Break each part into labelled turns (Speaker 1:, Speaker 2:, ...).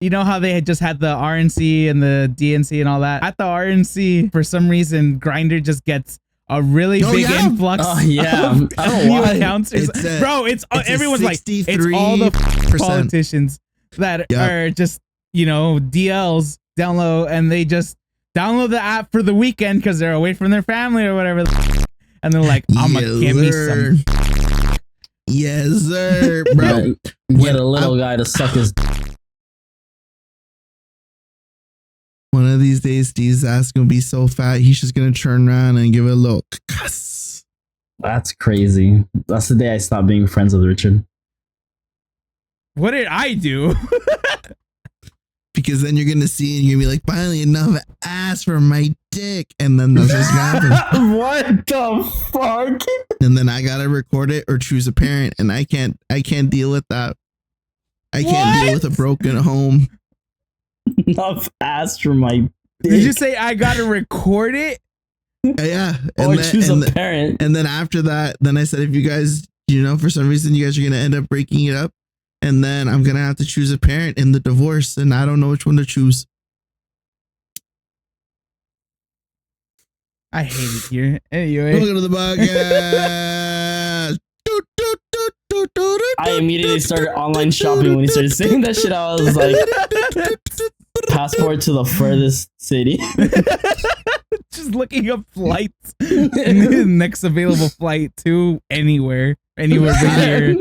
Speaker 1: you know how they had just had the RNC and the DNC and all that? At the RNC, for some reason, Grindr just gets a really big influx.
Speaker 2: Oh yeah,
Speaker 1: of
Speaker 2: I don't know why.
Speaker 1: accounts. Bro, it's everyone's like, it's all the politicians that are just, you know, DLs download, and they just download the app for the weekend because they're away from their family or whatever, and they're like, I'm gonna give me some.
Speaker 3: Yes, sir, bro.
Speaker 2: Get a little guy to suck his.
Speaker 3: One of these days, Steve's ass gonna be so fat, he's just gonna turn around and give it a little cuss.
Speaker 2: That's crazy. That's the day I stopped being friends with Richard.
Speaker 1: What did I do?
Speaker 3: Because then you're gonna see and you're gonna be like, finally enough ass for my dick, and then that's what's gonna happen.
Speaker 2: What the fuck?
Speaker 3: And then I gotta record it or choose a parent, and I can't deal with that. I can't deal with a broken home.
Speaker 2: Enough ass for my dick.
Speaker 1: Did you say I gotta record it?
Speaker 3: Yeah.
Speaker 2: Or choose a parent.
Speaker 3: And then after that, then I said, if you guys, you know, for some reason you guys are gonna end up breaking it up, and then I'm gonna have to choose a parent in the divorce, and I don't know which one to choose.
Speaker 1: I hate it here. Anyway,
Speaker 3: welcome to the podcast.
Speaker 2: I immediately started online shopping when he started saying that shit. I was like, passport to the furthest city.
Speaker 1: Just looking up flights. Next available flight to anywhere but here.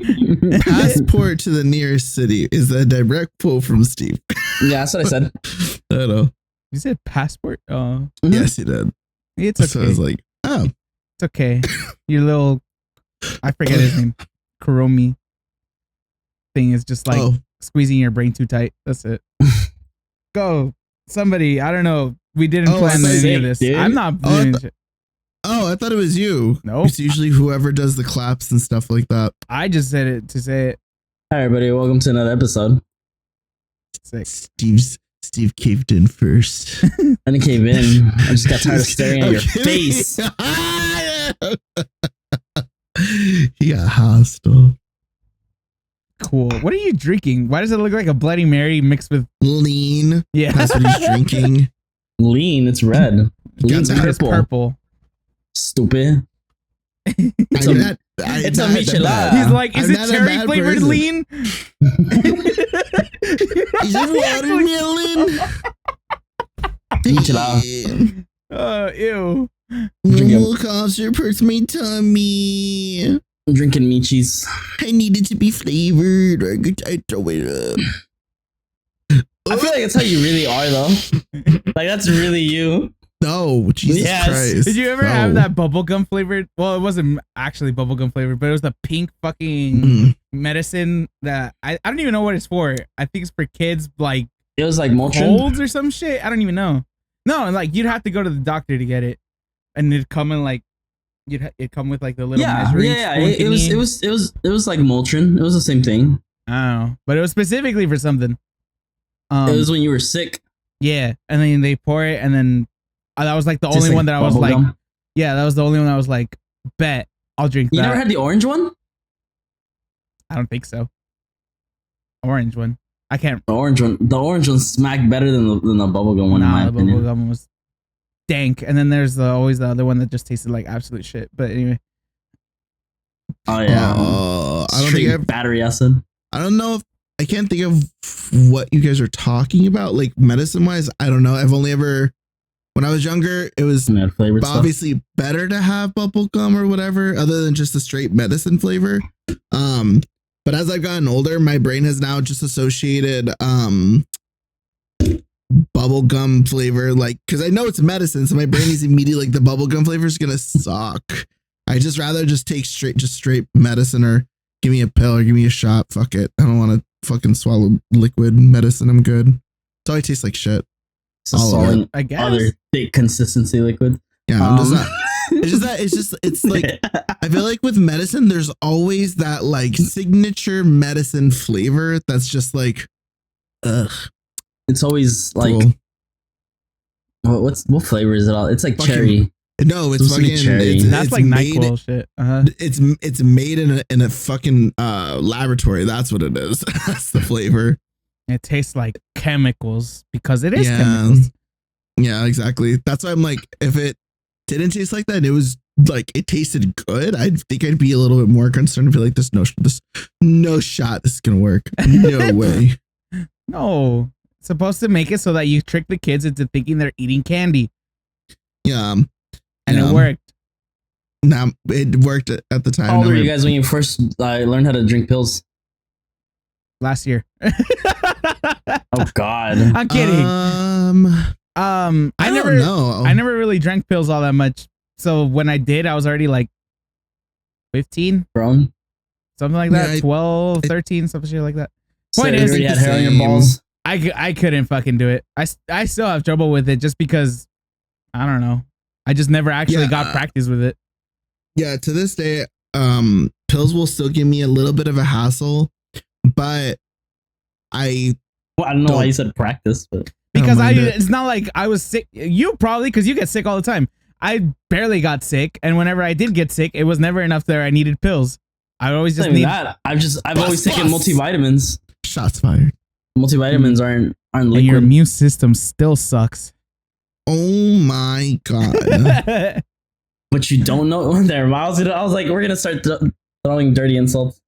Speaker 3: Passport to the nearest city is a direct quote from Steve.
Speaker 2: Yeah, that's what I said.
Speaker 3: I don't know.
Speaker 1: You said passport? Oh,
Speaker 3: yes, he did.
Speaker 1: It's okay.
Speaker 3: So I was like, oh,
Speaker 1: it's okay. Your little, I forget his name, Kuromi thing is just like squeezing your brain too tight. That's it. Go. Somebody, I don't know. We didn't plan any of this. Dude. I'm not doing shit.
Speaker 3: Oh, I thought it was you.
Speaker 1: Nope.
Speaker 3: It's usually whoever does the claps and stuff like that.
Speaker 1: I just said it to say it.
Speaker 2: Hi, everybody. Welcome to another episode.
Speaker 1: Sick.
Speaker 3: Steve caved in first.
Speaker 2: I didn't cave in. I just got tired of staring at your face.
Speaker 3: He got hostile.
Speaker 1: Cool. What are you drinking? Why does it look like a Bloody Mary mixed with
Speaker 3: lean?
Speaker 1: Yeah,
Speaker 3: that's what he's drinking.
Speaker 2: Lean. It's red. Lean's
Speaker 1: purple.
Speaker 2: Stupid. It's a michelada.
Speaker 1: He's like, is it cherry flavored lean?
Speaker 3: Is it watermelon?
Speaker 2: Michelada.
Speaker 1: Ew.
Speaker 3: Roller coaster hurts my tummy.
Speaker 2: I'm drinking Michis.
Speaker 3: I need it to be flavored, or I throw it up.
Speaker 2: I feel like that's how you really are, though. Like, that's really you.
Speaker 3: No, Jesus Christ.
Speaker 1: Did you ever have that bubblegum flavored? Well, it wasn't actually bubblegum flavored, but it was the pink fucking medicine that I don't even know what it's for. I think it's for kids, like,
Speaker 2: it was like Motrin?
Speaker 1: Colds or some shit. I don't even know. No, like, you'd have to go to the doctor to get it, and it'd come in like, it'd come with like the little measuring spoon.
Speaker 2: It was like Motrin. It was the same thing.
Speaker 1: I don't know, but it was specifically for something.
Speaker 2: It was when you were sick.
Speaker 1: Yeah, and then they pour it, and then that was like the only one that I was like, yeah, that was the only one I was like, bet I'll drink that.
Speaker 2: You never had the orange one?
Speaker 1: I don't think so. Orange one. I can't.
Speaker 2: The orange one smacked better than the bubblegum one.
Speaker 1: Nah, the bubblegum was dank, and then there's always the other one that just tasted like absolute shit. But anyway.
Speaker 2: Oh yeah.
Speaker 3: I don't think
Speaker 2: battery acid.
Speaker 3: I don't know if I can't think of what you guys are talking about, like medicine wise. I don't know. I've only ever, when I was younger, it was obviously better to have bubble gum or whatever, other than just the straight medicine flavor. But as I've gotten older, my brain has now just associated bubble gum flavor, like, because I know it's medicine, so my brain is immediately like, the bubble gum flavor is gonna suck. I just rather just take straight medicine, or give me a pill or give me a shot. Fuck it. I don't want to fucking swallow liquid medicine. I'm good. So I taste like shit.
Speaker 2: So I guess other thick consistency liquid.
Speaker 3: Yeah, I'm just not. It's like, I feel like with medicine, there's always that like signature medicine flavor that's just like, ugh.
Speaker 2: It's always like, cool. What flavor is it all? It's like fucking cherry.
Speaker 3: No, it's fucking cherry.
Speaker 1: That's like NyQuil shit.
Speaker 3: It's made in a fucking laboratory. That's what it is. That's the flavor.
Speaker 1: It tastes like chemicals because it is chemicals.
Speaker 3: Yeah, exactly. That's why I'm like, if it didn't taste like that, and it was like it tasted good, I think I'd be a little bit more concerned and be like, this no shot this is gonna work. No way.
Speaker 1: No, it's supposed to make it so that you trick the kids into thinking they're eating candy.
Speaker 3: Yeah,
Speaker 1: and it worked.
Speaker 3: Nah, it worked at the time.
Speaker 2: How old were you guys when you first learned how to drink pills?
Speaker 1: Last year.
Speaker 2: Oh God,
Speaker 1: I'm kidding. I never
Speaker 3: know.
Speaker 1: I never really drank pills all that much. So when I did, I was already like 15,
Speaker 2: grown,
Speaker 1: something like that. 12, 13, something shit like that. Point
Speaker 2: is, you had hair on your balls.
Speaker 1: I couldn't fucking do it. I still have trouble with it just because I don't know. I just never actually got practice with it.
Speaker 3: Yeah, to this day, pills will still give me a little bit of a hassle, but I
Speaker 2: don't know why you said practice, but
Speaker 1: because it's not like I was sick. You probably, because you get sick all the time. I barely got sick, and whenever I did get sick, it was never enough that I needed pills. I always just need
Speaker 2: that. I've always taken multivitamins.
Speaker 3: Shots fired.
Speaker 2: Multivitamins aren't liquid.
Speaker 1: And your immune system still sucks.
Speaker 3: Oh my God.
Speaker 2: But you don't know there. I was like, we're gonna start throwing dirty insults.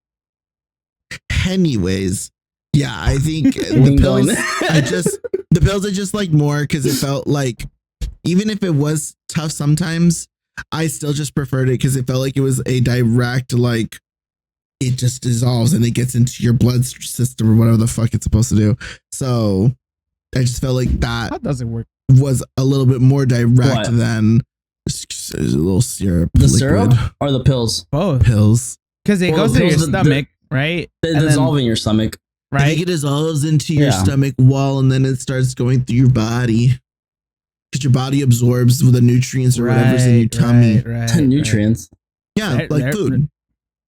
Speaker 3: Anyways, yeah, I think the pills I just like more because it felt like, even if it was tough sometimes, I still just preferred it because it felt like it was a direct, like, it just dissolves and it gets into your blood system or whatever the fuck it's supposed to do. So I just felt like that.
Speaker 1: How does it work?
Speaker 3: Was a little bit more direct than a little syrup.
Speaker 2: The syrup or the pills?
Speaker 1: Both.
Speaker 3: Pills.
Speaker 1: Because it goes to your stomach, right?
Speaker 2: They dissolve in your stomach.
Speaker 1: Right.
Speaker 3: I think it dissolves into your stomach wall and then it starts going through your body. Because your body absorbs the nutrients or whatever's in your tummy.
Speaker 2: Nutrients.
Speaker 3: Yeah, like food.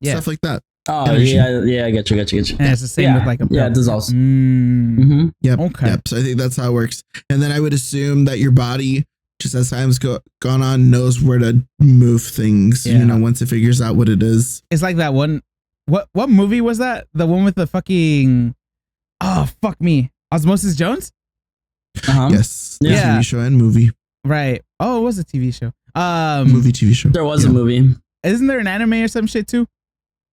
Speaker 1: Yeah.
Speaker 3: Stuff like that.
Speaker 2: Oh, yeah, I get you.
Speaker 1: And it's the same with like a pill.
Speaker 2: Yeah, it dissolves.
Speaker 3: Yep.
Speaker 1: Okay.
Speaker 3: Yep. So I think that's how it works. And then I would assume that your body, just as time's gone on, knows where to move things, once it figures out what it is.
Speaker 1: It's like that one. What movie was that? The one with the fucking... Oh, fuck me. Osmosis Jones?
Speaker 3: Yes.
Speaker 1: Yeah.
Speaker 3: TV show and movie.
Speaker 1: Right. Oh, it was a TV show.
Speaker 3: Movie, TV show.
Speaker 2: There was a movie.
Speaker 1: Isn't there an anime or some shit too?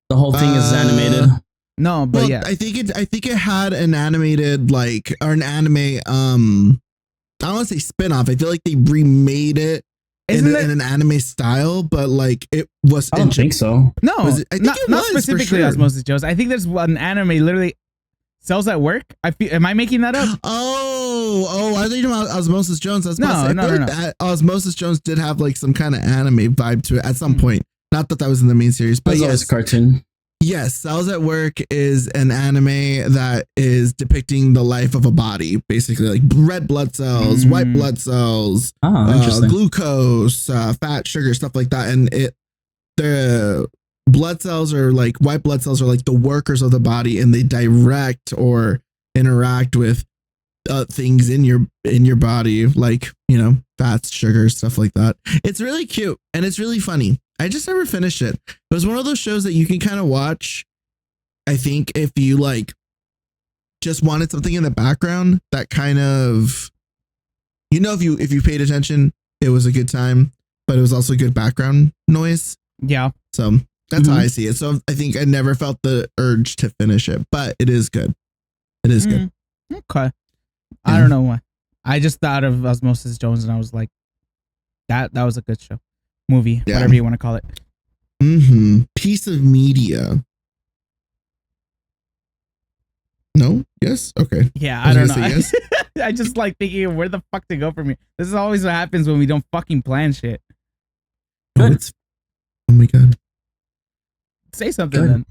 Speaker 2: The whole thing is animated.
Speaker 1: No, but
Speaker 3: I think it had an animated, like, or an anime, I don't want to say spin-off. I feel like they remade it in an anime style, but like it was.
Speaker 2: I don't think so.
Speaker 1: No, not specifically Osmosis Jones. I think there's one anime literally Cells at Work. Am I making that up?
Speaker 3: Oh! I think about Osmosis Jones.
Speaker 1: No.
Speaker 3: Osmosis Jones did have like some kind of anime vibe to it at some point. Not that was in the main series, but
Speaker 2: yes, cartoon.
Speaker 3: Yes, Cells at Work is an anime that is depicting the life of a body, basically like red blood cells, white blood cells, glucose, fat, sugar, stuff like that. And the blood cells are like white blood cells are like the workers of the body, and they direct or interact with things in your body, like fats, sugars, stuff like that. It's really cute and it's really funny. I just never finished it. It was one of those shows that you can kind of watch, I think, if you like just wanted something in the background that kind of, if you paid attention, it was a good time, but it was also good background noise.
Speaker 1: Yeah.
Speaker 3: So that's how I see it. So I think I never felt the urge to finish it, but it is good. It is good.
Speaker 1: Okay. I don't know why. I just thought of Osmosis Jones and I was like, that was a good show. Movie, whatever you want to call it.
Speaker 3: Piece of media. No? Yes? Okay.
Speaker 1: Yeah, I don't know. Yes. I just like thinking of where the fuck to go from here. This is always what happens when we don't fucking plan shit.
Speaker 3: Oh my God.
Speaker 1: Say something then.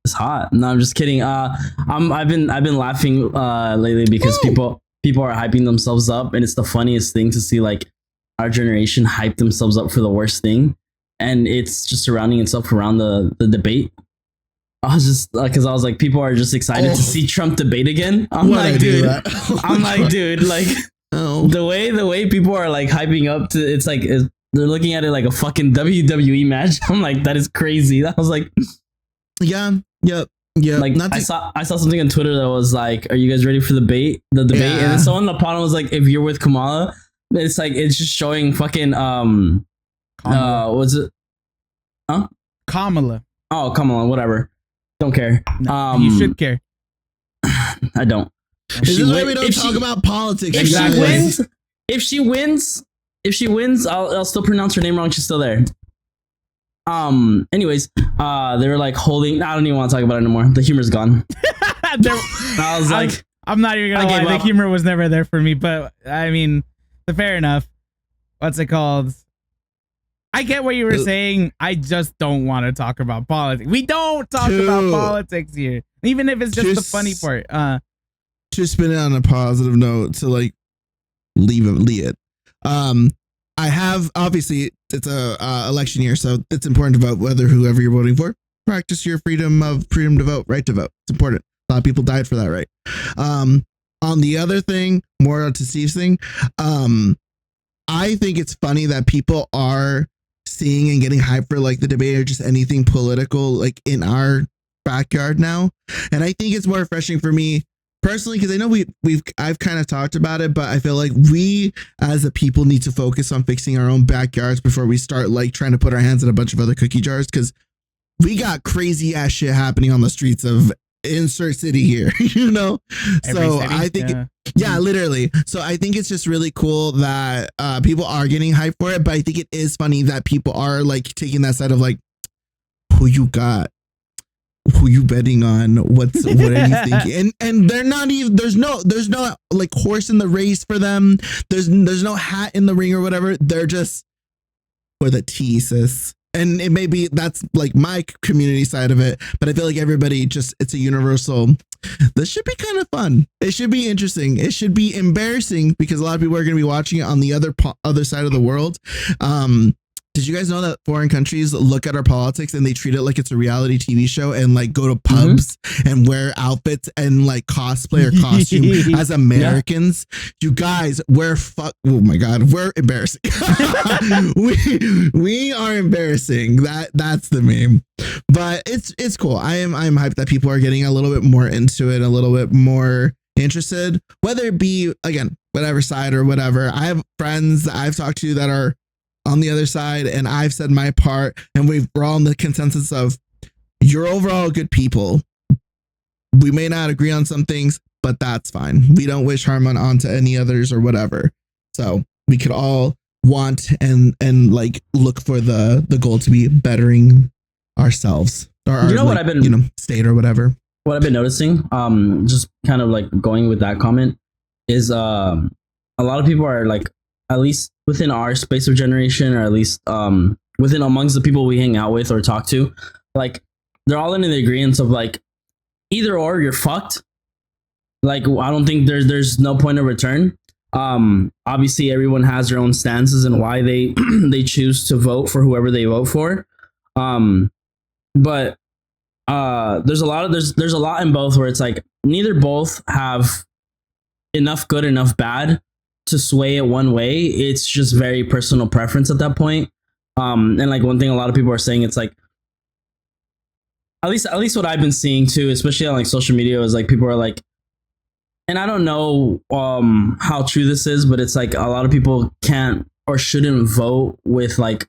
Speaker 2: It's hot. No, I'm just kidding. I've been laughing lately because people are hyping themselves up, and it's the funniest thing to see like our generation hype themselves up for the worst thing, and it's just surrounding itself around the debate. I was just because I was like, people are just excited to see Trump debate again. I'm like, dude, the way people are like hyping up to, it's like they're looking at it like a fucking WWE match. I'm like, that is crazy. I was like,
Speaker 3: yeah. Yeah,
Speaker 2: like I saw something on Twitter that was like, "Are you guys ready for the debate?" And then someone in the bottom was like, "If you're with Kamala," it's like it's just showing fucking was it? Huh?
Speaker 1: Kamala.
Speaker 2: Oh, Kamala, whatever. Don't care.
Speaker 1: No, you should care.
Speaker 2: I don't.
Speaker 3: This is why we don't talk about politics.
Speaker 2: If she wins, I'll still pronounce her name wrong. She's still there. Anyways, they were like holding. I don't even want to talk about it anymore. The humor's gone. I was like,
Speaker 1: I'm not even gonna lie. The humor was never there for me. But I mean, fair enough. What's it called? I get what you were saying. I just don't want to talk about politics. We don't talk about politics here, even if it's just the funny part.
Speaker 3: To spin it on a positive note, to like leave it. I have, obviously it's a election year, so it's important to vote whether whoever you're voting for. Practice your freedom to vote, right to vote. It's important. A lot of people died for that, right? On the other thing, more to Steve's thing, I think it's funny that people are seeing and getting hyped for like the debate or just anything political like in our backyard now. And I think it's more refreshing for me personally, because I know I've kind of talked about it, but I feel like we as a people need to focus on fixing our own backyards before we start like trying to put our hands in a bunch of other cookie jars, because we got crazy ass shit happening on the streets of insert city here, you know? So I think, literally. So I think it's just really cool that people are getting hyped for it, but I think it is funny that people are like taking that side of like, who you got? Who you betting on? What are you thinking? And they're not even, there's no like horse in the race for them. There's no hat in the ring or whatever. They're just for the tea, sis. And it may be that's like my community side of it, but I feel like everybody just, it's a universal. This should be kind of fun. It should be interesting. It should be embarrassing because a lot of people are going to be watching it on the other side of the world. Did you guys know that foreign countries look at our politics and they treat it like it's a reality TV show and like go to pubs and wear outfits and like cosplay or costume as Americans? Yeah. You guys, oh my God, we're embarrassing. we are embarrassing. That's the meme. But it's cool. I'm hyped that people are getting a little bit more into it, a little bit more interested, whether it be again, whatever side or whatever. I have friends that I've talked to that are on the other side, and I've said my part, and we're all in the consensus of you're overall good people. We may not agree on some things, but that's fine. We don't wish harm onto any others or whatever. So we could all want and like look for the goal to be bettering ourselves or our, what I've been state or whatever.
Speaker 2: What I've been noticing, just kind of like going with that comment, is a lot of people are like, at least within our space of generation, or at least within amongst the people we hang out with or talk to, like they're all in the agreement of like either or you're fucked. Like I don't think there's no point of return. Obviously everyone has their own stances and why they they choose to vote for whoever they vote for. But there's a lot in both where it's like neither both have enough good, enough bad to sway it one way. It's just very personal preference at that point. And like one thing a lot of people are saying, it's like at least what I've been seeing too, especially on like social media, is like people are like, and I don't know how true this is, but it's like a lot of people can't or shouldn't vote with like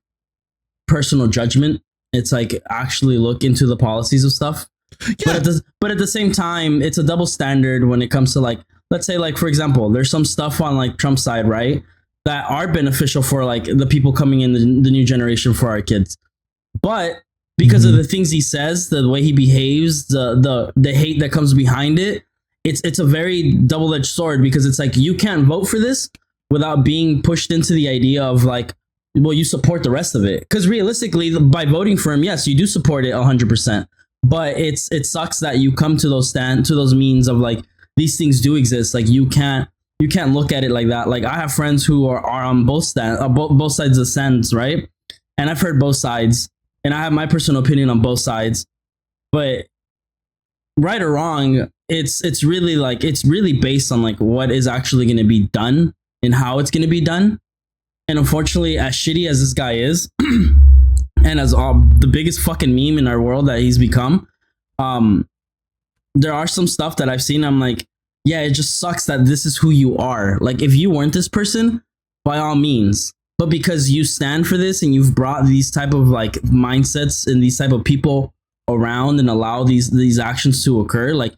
Speaker 2: personal judgment. It's like actually look into the policies of stuff. Yeah. But at the same time, it's a double standard when it comes to like, let's say like, for example, there's some stuff on like Trump's side, right, that are beneficial for like the people coming in the new generation, for our kids. But because of the things he says, the way he behaves, the hate that comes behind it, it's a very double-edged sword, because it's like you can't vote for this without being pushed into the idea of like, well, you support the rest of it. Because realistically, by voting for him, yes, you do support it 100%. But it sucks that you come to those means of like, these things do exist. Like you can't look at it like that. Like I have friends who are on both sides of the stands, right? And I've heard both sides, and I have my personal opinion on both sides. But right or wrong, it's really based on like what is actually going to be done and how it's going to be done. And unfortunately, as shitty as this guy is, and as the biggest fucking meme in our world that he's become, there are some stuff that I've seen. I'm like, yeah, it just sucks that this is who you are. Like, if you weren't this person, by all means, but because you stand for this and you've brought these type of like mindsets and these type of people around and allow these actions to occur, like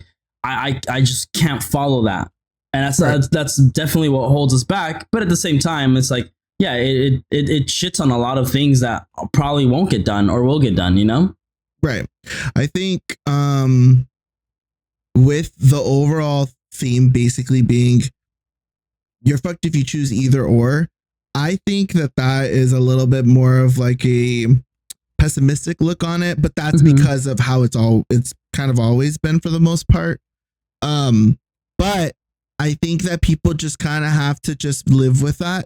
Speaker 2: I just can't follow that. And that's definitely what holds us back. But at the same time, it's like, yeah, it shits on a lot of things that probably won't get done or will get done, you know?
Speaker 3: Right. I think with the overall theme basically being you're fucked if you choose either or, I think that is a little bit more of like a pessimistic look on it, but that's because of how it's kind of always been for the most part. But I think that people just kind of have to just live with that,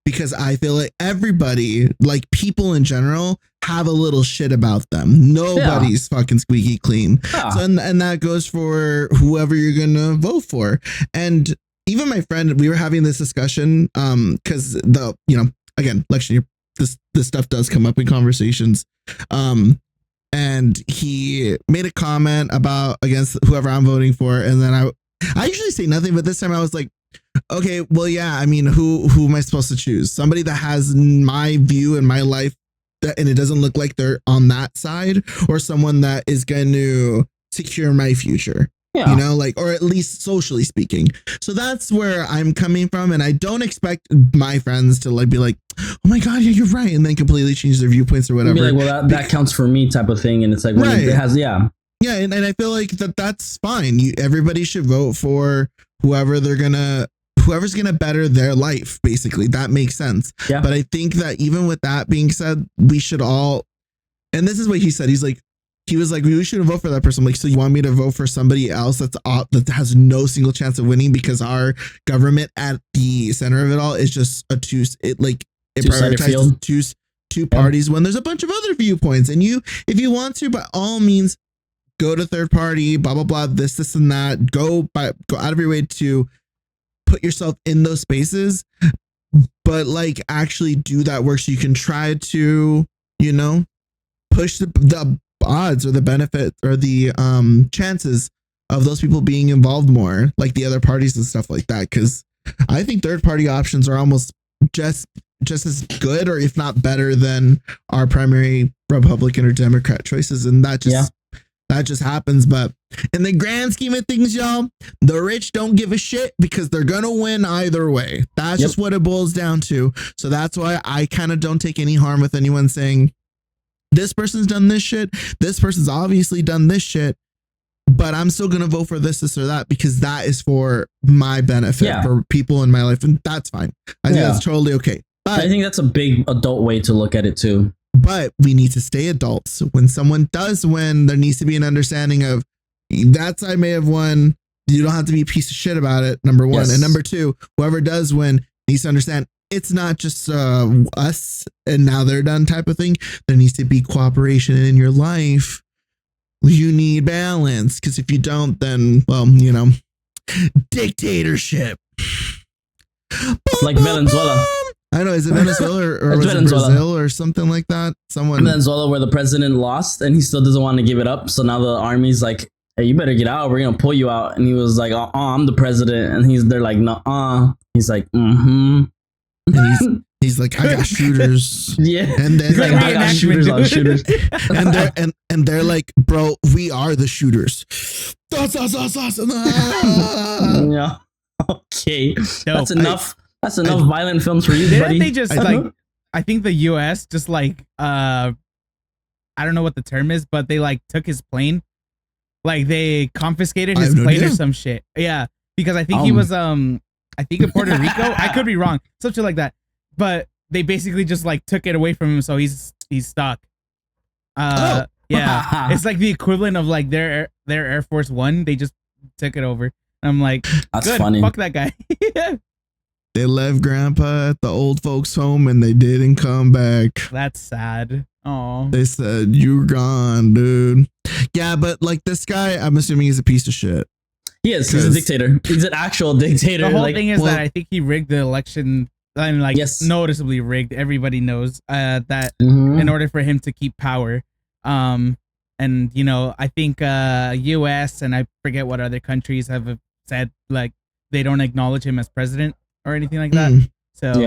Speaker 3: because I feel like everybody, like people in general, have a little shit about them. Nobody's fucking squeaky clean. Yeah. So, and that goes for whoever you're going to vote for. And even my friend, we were having this discussion because again, election year, this stuff does come up in conversations. And he made a comment about against whoever I'm voting for. And then I usually say nothing, but this time I was like, okay, well, yeah, I mean, who am I supposed to choose? Somebody that has my view in my life and it doesn't look like they're on that side, or someone that is going to secure my future. Yeah. You know, like, or at least socially speaking. So that's where I'm coming from. And I don't expect my friends to like be like, oh my God, yeah, you're right. And then completely change their viewpoints or whatever.
Speaker 2: Be like, well, that counts for me type of thing. And it's like, when it has, yeah.
Speaker 3: Yeah. And I feel like that's fine. Everybody should vote for whoever's going to better their life. Basically, that makes sense. Yeah. But I think that even with that being said, we should all, and this is what he said. He was like, we should vote for that person. I'm like, so you want me to vote for somebody else that has no single chance of winning because our government at the center of it all is just it prioritizes two parties when there's a bunch of other viewpoints. And if you want to, by all means, go to third party, blah, blah, blah, this and that, go out of your way to put yourself in those spaces, but like actually do that work so you can try to, push the odds or the benefit or the chances of those people being involved more, like the other parties and stuff like that. Because I think third party options are almost just as good, or if not better, than our primary Republican or Democrat choices. And that just happens. But in the grand scheme of things, y'all, the rich don't give a shit because they're gonna win either way. That's just what it boils down to. So that's why I kind of don't take any harm with anyone saying, this person's done this shit, this person's obviously done this shit, but I'm still going to vote for this or that because that is for my benefit, for people in my life. And that's fine. I think that's totally okay. But
Speaker 2: I think that's a big adult way to look at it too.
Speaker 3: But we need to stay adults. When someone does win, there needs to be an understanding of that side may have won. You don't have to be a piece of shit about it, number one. Yes. And number two, whoever does win needs to understand it's not just us and now they're done type of thing. There needs to be cooperation in your life. You need balance, because if you don't, then, well, dictatorship.
Speaker 2: Like Venezuela.
Speaker 3: I know. Is it Venezuela or was it Brazil or something like that?
Speaker 2: Venezuela, where the president lost and he still doesn't want to give it up. So now the army's like, hey, you better get out. We're going to pull you out. And he was like, I'm the president. And they're like, no, He's like,
Speaker 3: And he's like, I got shooters.
Speaker 2: Yeah.
Speaker 3: And then
Speaker 2: like, I got shooters on shooters.
Speaker 3: and they're like, bro, we are the shooters.
Speaker 2: Yeah. Okay. That's enough. That's enough violent films for you, buddy.
Speaker 1: They just I think the US just like I don't know what the term is, but they like took his plane. Like they confiscated his plane or some shit. Yeah. Because I think he was I think in Puerto Rico. I could be wrong. Something like that. But they basically just like took it away from him, so he's stuck. Yeah. It's like the equivalent of like their Air Force One. They just took it over. I'm like,
Speaker 2: that's
Speaker 1: good.
Speaker 2: Funny.
Speaker 1: Fuck that guy.
Speaker 3: They left Grandpa at the old folks' home and they didn't come back.
Speaker 1: That's sad. Oh.
Speaker 3: They said, you're gone, dude. Yeah, but like this guy, I'm assuming he's a piece of shit.
Speaker 2: He is. He's a dictator. He's an actual dictator.
Speaker 1: The whole thing is that I think he rigged the election. I mean, like, noticeably rigged. Everybody knows that in order for him to keep power. And I think US and I forget what other countries have said like they don't acknowledge him as president or anything like that. So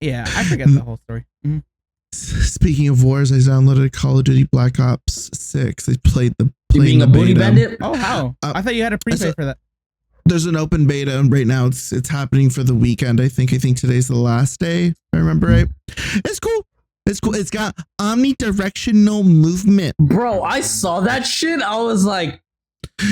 Speaker 1: yeah, I forget the whole story. Mm-hmm.
Speaker 3: Speaking of wars, I downloaded Call of Duty Black Ops 6. I played the
Speaker 2: being a booty bandit.
Speaker 1: Oh, how? I thought you had a prepay for that.
Speaker 3: There's an open beta right now. It's happening for the weekend. I think today's the last day. If I remember right. It's cool. It's cool. It's got omnidirectional movement.
Speaker 2: Bro, I saw that shit. I was like,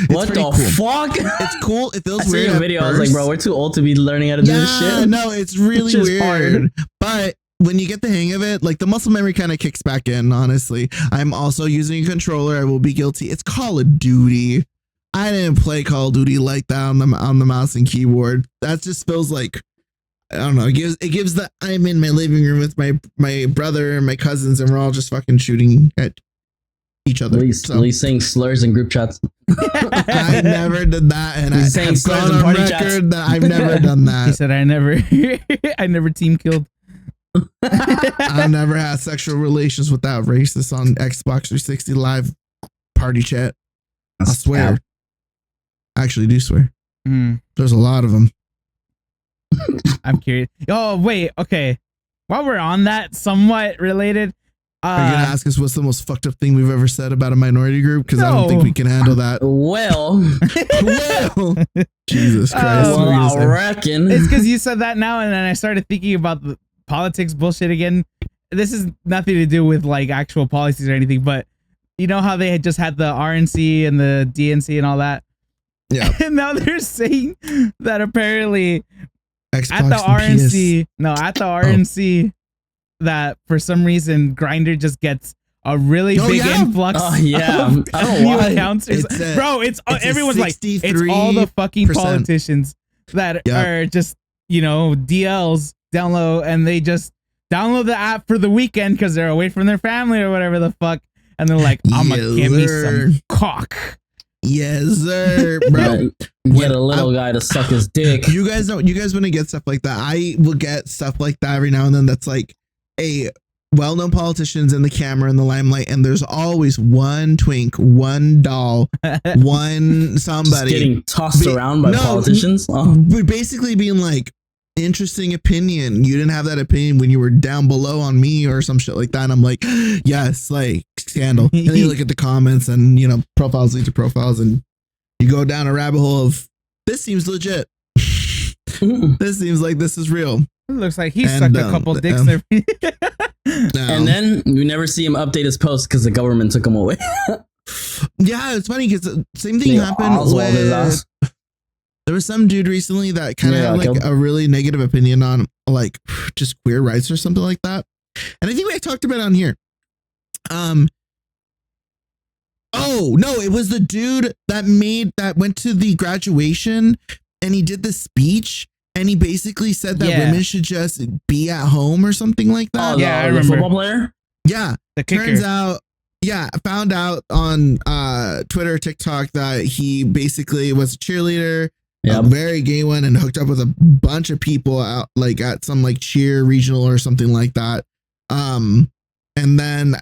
Speaker 2: what the fuck?
Speaker 3: It's cool. It feels weird.
Speaker 2: I saw a video. I was like, bro, we're too old to be learning how to do this shit.
Speaker 3: No, it's really weird. Hard. But when you get the hang of it, like the muscle memory kind of kicks back in, honestly. I'm also using a controller. I will be guilty. It's Call of Duty. I didn't play Call of Duty like that on the mouse and keyboard. That just feels like, I don't know. It gives the I'm in my living room with my brother and my cousins and we're all just fucking shooting at each other.
Speaker 2: At least saying slurs in group chats.
Speaker 3: I never did that, and I saying slurs in party chats. That I've never done that.
Speaker 1: He said I never team killed.
Speaker 3: I never had sexual relations with that racist on Xbox 360 Live party chat. I swear. I actually do swear. There's a lot of them.
Speaker 1: I'm curious. Oh, wait. Okay. While we're on that, somewhat related.
Speaker 3: Are you going to ask us what's the most fucked up thing we've ever said about a minority group? Because I don't think we can handle that.
Speaker 2: Well.
Speaker 3: Jesus Christ.
Speaker 2: Well, I reckon.
Speaker 1: It's because you said that now, and then I started thinking about the politics bullshit again. This is nothing to do with like actual policies or anything, but you know how they had just had the RNC and the DNC and all that?
Speaker 3: Yeah.
Speaker 1: And now they're saying that apparently
Speaker 3: Xbox
Speaker 1: at the RNC, that for some reason Grindr just gets a really big influx of new accounts. Everyone's like, it's all the fucking politicians that are just, DLs download, and they just download the app for the weekend because they're away from their family or whatever the fuck. And they're like, I'm going to give me some cock.
Speaker 3: Yes, sir, bro.
Speaker 2: Get a little guy to suck his dick.
Speaker 3: You guys want to get stuff like that. I will get stuff like that every now and then. That's like a well-known politicians in the camera in the limelight, and there's always one twink, one doll, one somebody
Speaker 2: just getting tossed around by politicians.
Speaker 3: Basically being like, interesting opinion. You didn't have that opinion when you were down below on me or some shit like that. And I'm like, yes, like scandal. And then you look at the comments and profiles lead to profiles, and you go down a rabbit hole of this seems legit. This seems like this is real.
Speaker 1: It looks like he sucked a couple dicks there.
Speaker 2: And then you never see him update his post because the government took him away.
Speaker 3: Yeah, it's funny because the same thing happened with. There was some dude recently that kind of had like a really negative opinion on like just queer rights or something like that. And I think I talked about it on here. Oh no, it was the dude that went to the graduation and he did the speech and he basically said that women should just be at home or something like that.
Speaker 2: Oh yeah, I remember. The football player?
Speaker 3: Yeah. Turns out, I found out on Twitter, TikTok that he basically was a cheerleader. A very gay one, and hooked up with a bunch of people out like at some like cheer regional or something like that. And then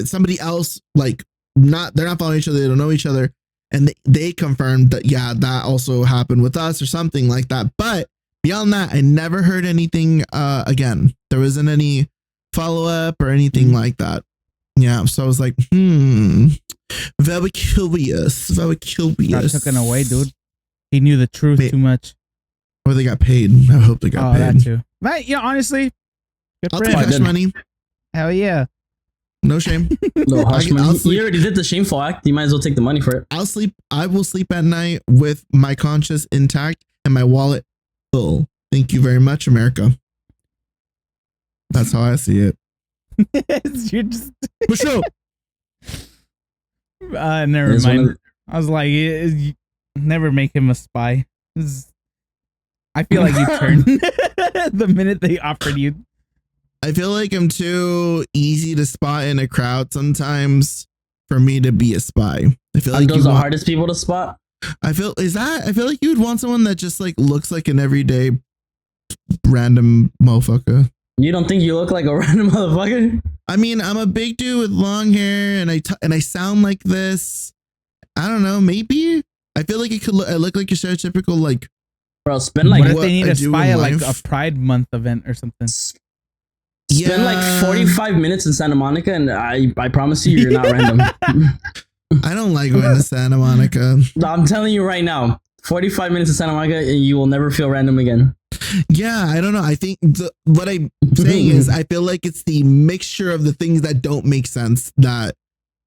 Speaker 3: somebody else they're not following each other, they don't know each other, and they confirmed that that also happened with us or something like that. But beyond that, I never heard anything again. There wasn't any follow up or anything like that. Yeah, so I was like, very curious.
Speaker 1: Got taken away, dude. He knew the truth too much.
Speaker 3: Or they got paid. I hope they got paid.
Speaker 1: That too. But honestly,
Speaker 3: I'll take hush money.
Speaker 1: Hell yeah.
Speaker 3: No shame.
Speaker 2: No hush money. You already did the shameful act. You might as well take the money for it.
Speaker 3: I will sleep at night with my conscience intact and my wallet full. Thank you very much, America. That's how I see it.
Speaker 1: You're just
Speaker 3: for sure.
Speaker 1: Never mind. I was like, never make him a spy. I feel like you turned the minute they offered you.
Speaker 3: I feel like I'm too easy to spot in a crowd sometimes for me to be a spy. I feel like
Speaker 2: those are the hardest people to spot.
Speaker 3: I feel like you would want someone that just like looks like an everyday random motherfucker.
Speaker 2: You don't think you look like a random motherfucker?
Speaker 3: I mean, I'm a big dude with long hair, and I sound like this. I don't know. Maybe I feel like I look like a stereotypical like.
Speaker 2: Bro, spend like
Speaker 1: what if they need to spy like a Pride Month event or something?
Speaker 2: Spend like 45 minutes in Santa Monica, and I promise you're not random.
Speaker 3: I don't like going to Santa Monica.
Speaker 2: I'm telling you right now, 45 minutes in Santa Monica, and you will never feel random again.
Speaker 3: Yeah, I don't know. I think what I'm saying is I feel like it's the mixture of the things that don't make sense that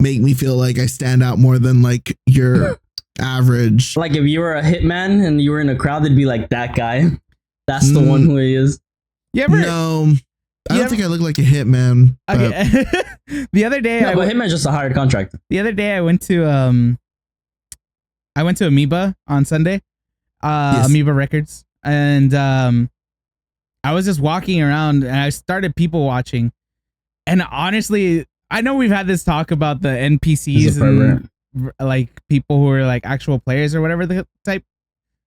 Speaker 3: make me feel like I stand out more than like your average.
Speaker 2: Like if you were a hitman and you were in a crowd, they'd be like, that guy. That's the one who he is.
Speaker 3: You ever? No. I don't think I look like a hitman.
Speaker 1: Okay. The other day,
Speaker 2: but hitman's just a hired contract.
Speaker 1: The other day, I went to Amoeba on Sunday, yes. Amoeba Records, and I was just walking around and I started people watching, and honestly, I know we've had this talk about the NPCs and like people who are like actual players or whatever the type,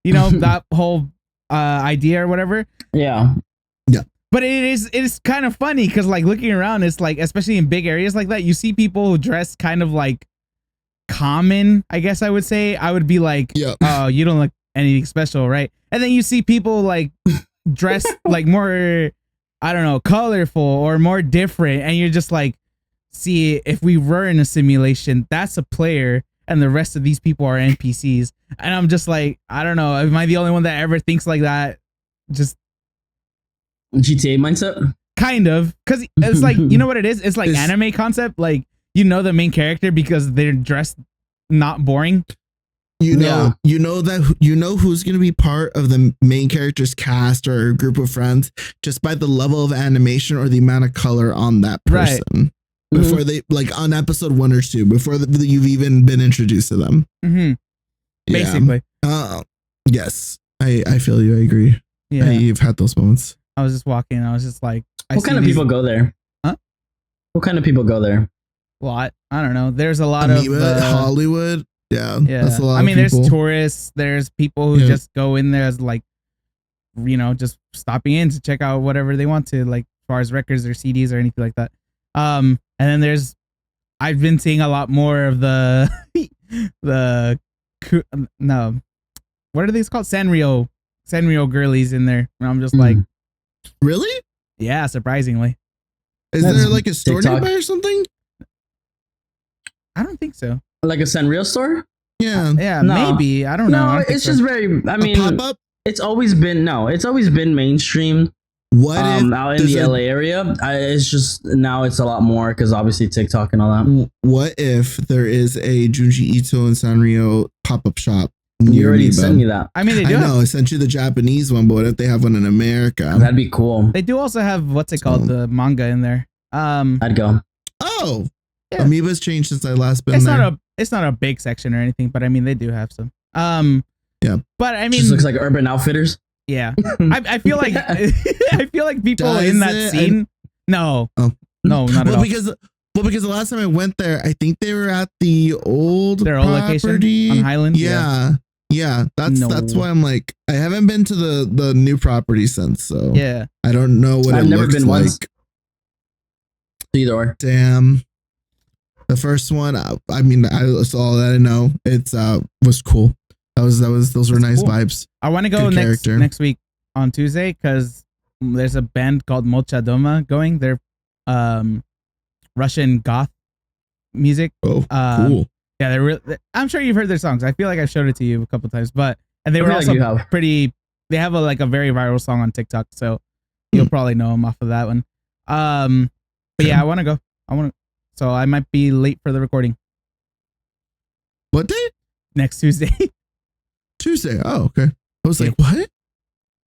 Speaker 1: that whole idea or whatever.
Speaker 2: Yeah.
Speaker 1: But it is kind of funny because like looking around, it's like, especially in big areas like that, you see people who dress kind of like common, I guess I would say. I would be like, oh, you don't look anything special, right? And then you see people like dressed like more, I don't know, colorful or more different. And you're just like, see, if we were in a simulation, that's a player and the rest of these people are NPCs. And I'm just like, I don't know. Am I the only one that ever thinks like that? Just
Speaker 2: GTA mindset?
Speaker 1: Kind of, because it's like, you know what it is? It's like anime concept. Like, the main character because they're dressed not boring.
Speaker 3: You know who's going to be part of the main character's cast or group of friends just by the level of animation or the amount of color on that person. Right. Before they, like on episode 1 or 2, before you've even been introduced to them.
Speaker 1: Mm-hmm. Basically.
Speaker 3: Yes, I feel you. I agree.
Speaker 1: Yeah.
Speaker 3: You've had those moments.
Speaker 1: I was just walking. I was just like,
Speaker 2: what kind of people go there?
Speaker 1: Huh?
Speaker 2: What kind of people go there?
Speaker 1: Well, I don't know. There's a lot of
Speaker 3: Hollywood. Yeah. That's a lot.
Speaker 1: I mean, there's tourists. There's people who just go in there as like, just stopping in to check out whatever they want to, like as far as records or CDs or anything like that. And then I've been seeing a lot more of what are these called? Sanrio girlies in there. And I'm just like,
Speaker 3: really?
Speaker 1: Yeah, surprisingly.
Speaker 3: Is there like a store nearby or something?
Speaker 1: I don't think so.
Speaker 2: Like a Sanrio store?
Speaker 3: Yeah.
Speaker 1: Yeah, maybe. I don't know.
Speaker 2: No, it's just very, I mean, pop-up? It's always been mainstream.
Speaker 3: What if
Speaker 2: out in the LA area? It's just now it's a lot more because obviously TikTok and all that.
Speaker 3: What if there is a Junji Ito and Sanrio pop-up shop?
Speaker 2: You already sent me that.
Speaker 1: I mean, they do.
Speaker 3: I know. I sent you the Japanese one, but what if they have one in America?
Speaker 2: That'd be cool.
Speaker 1: They do also have what's it called, the manga in there.
Speaker 2: I'd go.
Speaker 3: Oh, yeah. Amoeba's changed since I last been there.
Speaker 1: It's not a big section or anything, but I mean they do have some.
Speaker 3: Yeah.
Speaker 1: But I mean,
Speaker 2: just looks like Urban Outfitters.
Speaker 1: Yeah. I feel like I feel like people in that scene. No, not at all.
Speaker 3: Because the last time I went there, I think they were at their old
Speaker 1: location on Highland.
Speaker 3: Yeah. That's why I'm like, I haven't been to the new property since, so
Speaker 1: yeah,
Speaker 3: I don't know what I've never been like. Once.
Speaker 2: Either or.
Speaker 3: Damn. The first one, I mean, that's all that I know. It's was cool. Those were nice cool vibes.
Speaker 1: I want to go next week on Tuesday because there's a band called Mochadoma going. They're Russian goth music.
Speaker 3: Oh, cool.
Speaker 1: Yeah, I'm sure you've heard their songs. I feel like I've showed it to you a couple times, and they were also pretty. They have a very viral song on TikTok, so you'll probably know them off of that one. But yeah, I want to go. So I might be late for the recording.
Speaker 3: What day?
Speaker 1: Next Tuesday.
Speaker 3: Tuesday. Oh, okay. I was like, what?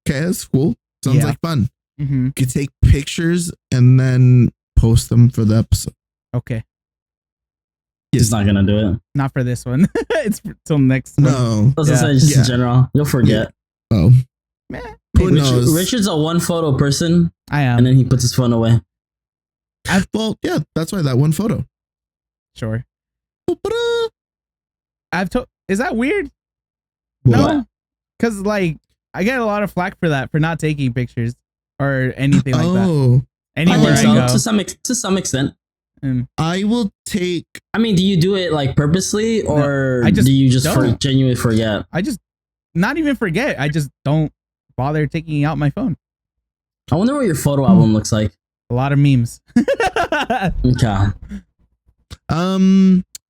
Speaker 3: Okay, that's cool. Sounds like fun.
Speaker 1: Mm-hmm.
Speaker 3: You could take pictures and then post them for the episode.
Speaker 1: Okay.
Speaker 2: He's not gonna do it.
Speaker 1: Not for this one. It's till next.
Speaker 3: No.
Speaker 2: I was gonna say just in general. You'll forget.
Speaker 3: Yeah. Oh.
Speaker 2: Who knows? Richard's a one photo person.
Speaker 1: I am.
Speaker 2: And then he puts his phone away.
Speaker 3: Yeah, that's why that one photo.
Speaker 1: Sure. Is that weird?
Speaker 3: What?
Speaker 1: No. Because I get a lot of flack for that, for not taking pictures or anything like that. Anywhere I go.
Speaker 2: To some extent.
Speaker 3: I will take.
Speaker 2: I mean, do you do it like purposely, or do you just genuinely forget?
Speaker 1: I just not even forget. I just don't bother taking out my phone.
Speaker 2: I wonder what your photo album looks like.
Speaker 1: A lot of memes.
Speaker 2: Okay.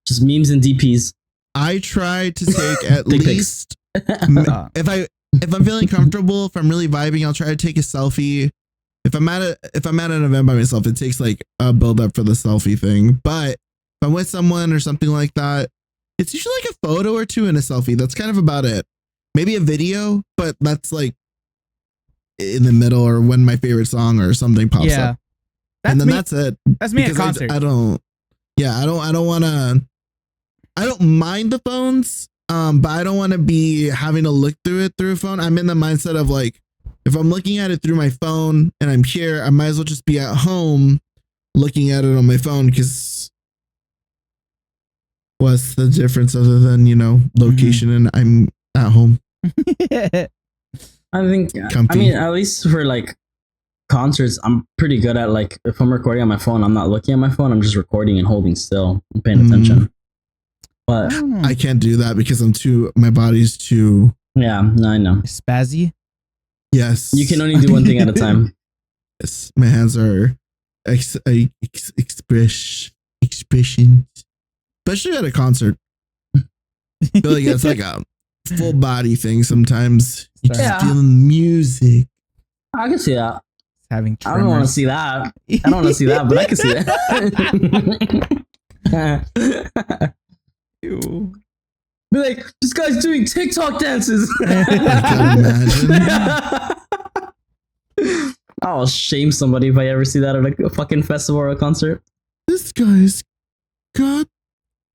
Speaker 2: Just memes and DPs.
Speaker 3: I try to take at least if I'm feeling comfortable, if I'm really vibing, I'll try to take a selfie. If I'm at an event by myself, it takes like a build up for the selfie thing. But if I'm with someone or something like that, it's usually like a photo or two and a selfie. That's kind of about it. Maybe a video, but that's like in the middle or when my favorite song or something pops up. And then that's it.
Speaker 1: That's me at concert.
Speaker 3: I don't mind the phones. But I don't want to be having to look through it through a phone. I'm in the mindset of like, if I'm looking at it through my phone and I'm here, I might as well just be at home looking at it on my phone, because what's the difference other than, location and I'm at home?
Speaker 2: I think, comfy. I mean, at least for like concerts, I'm pretty good at like, if I'm recording on my phone, I'm not looking at my phone, I'm just recording and holding still and paying attention. But
Speaker 3: I can't do that because my body's too.
Speaker 2: Yeah, no, I know.
Speaker 1: Spazzy?
Speaker 3: Yes.
Speaker 2: You can only do one thing at a time.
Speaker 3: Yes, my hands are expressions, especially at a concert. I feel like it's like a full body thing sometimes. You're just feeling music.
Speaker 2: I can see that.
Speaker 1: Having tremors.
Speaker 2: I don't want to see that. I don't want to see that, but I can see that.
Speaker 1: Ew.
Speaker 2: Be like, this guy's doing TikTok dances.
Speaker 3: I can
Speaker 2: imagine. I'll shame somebody if I ever see that at a fucking festival or a concert.
Speaker 3: This guy's got.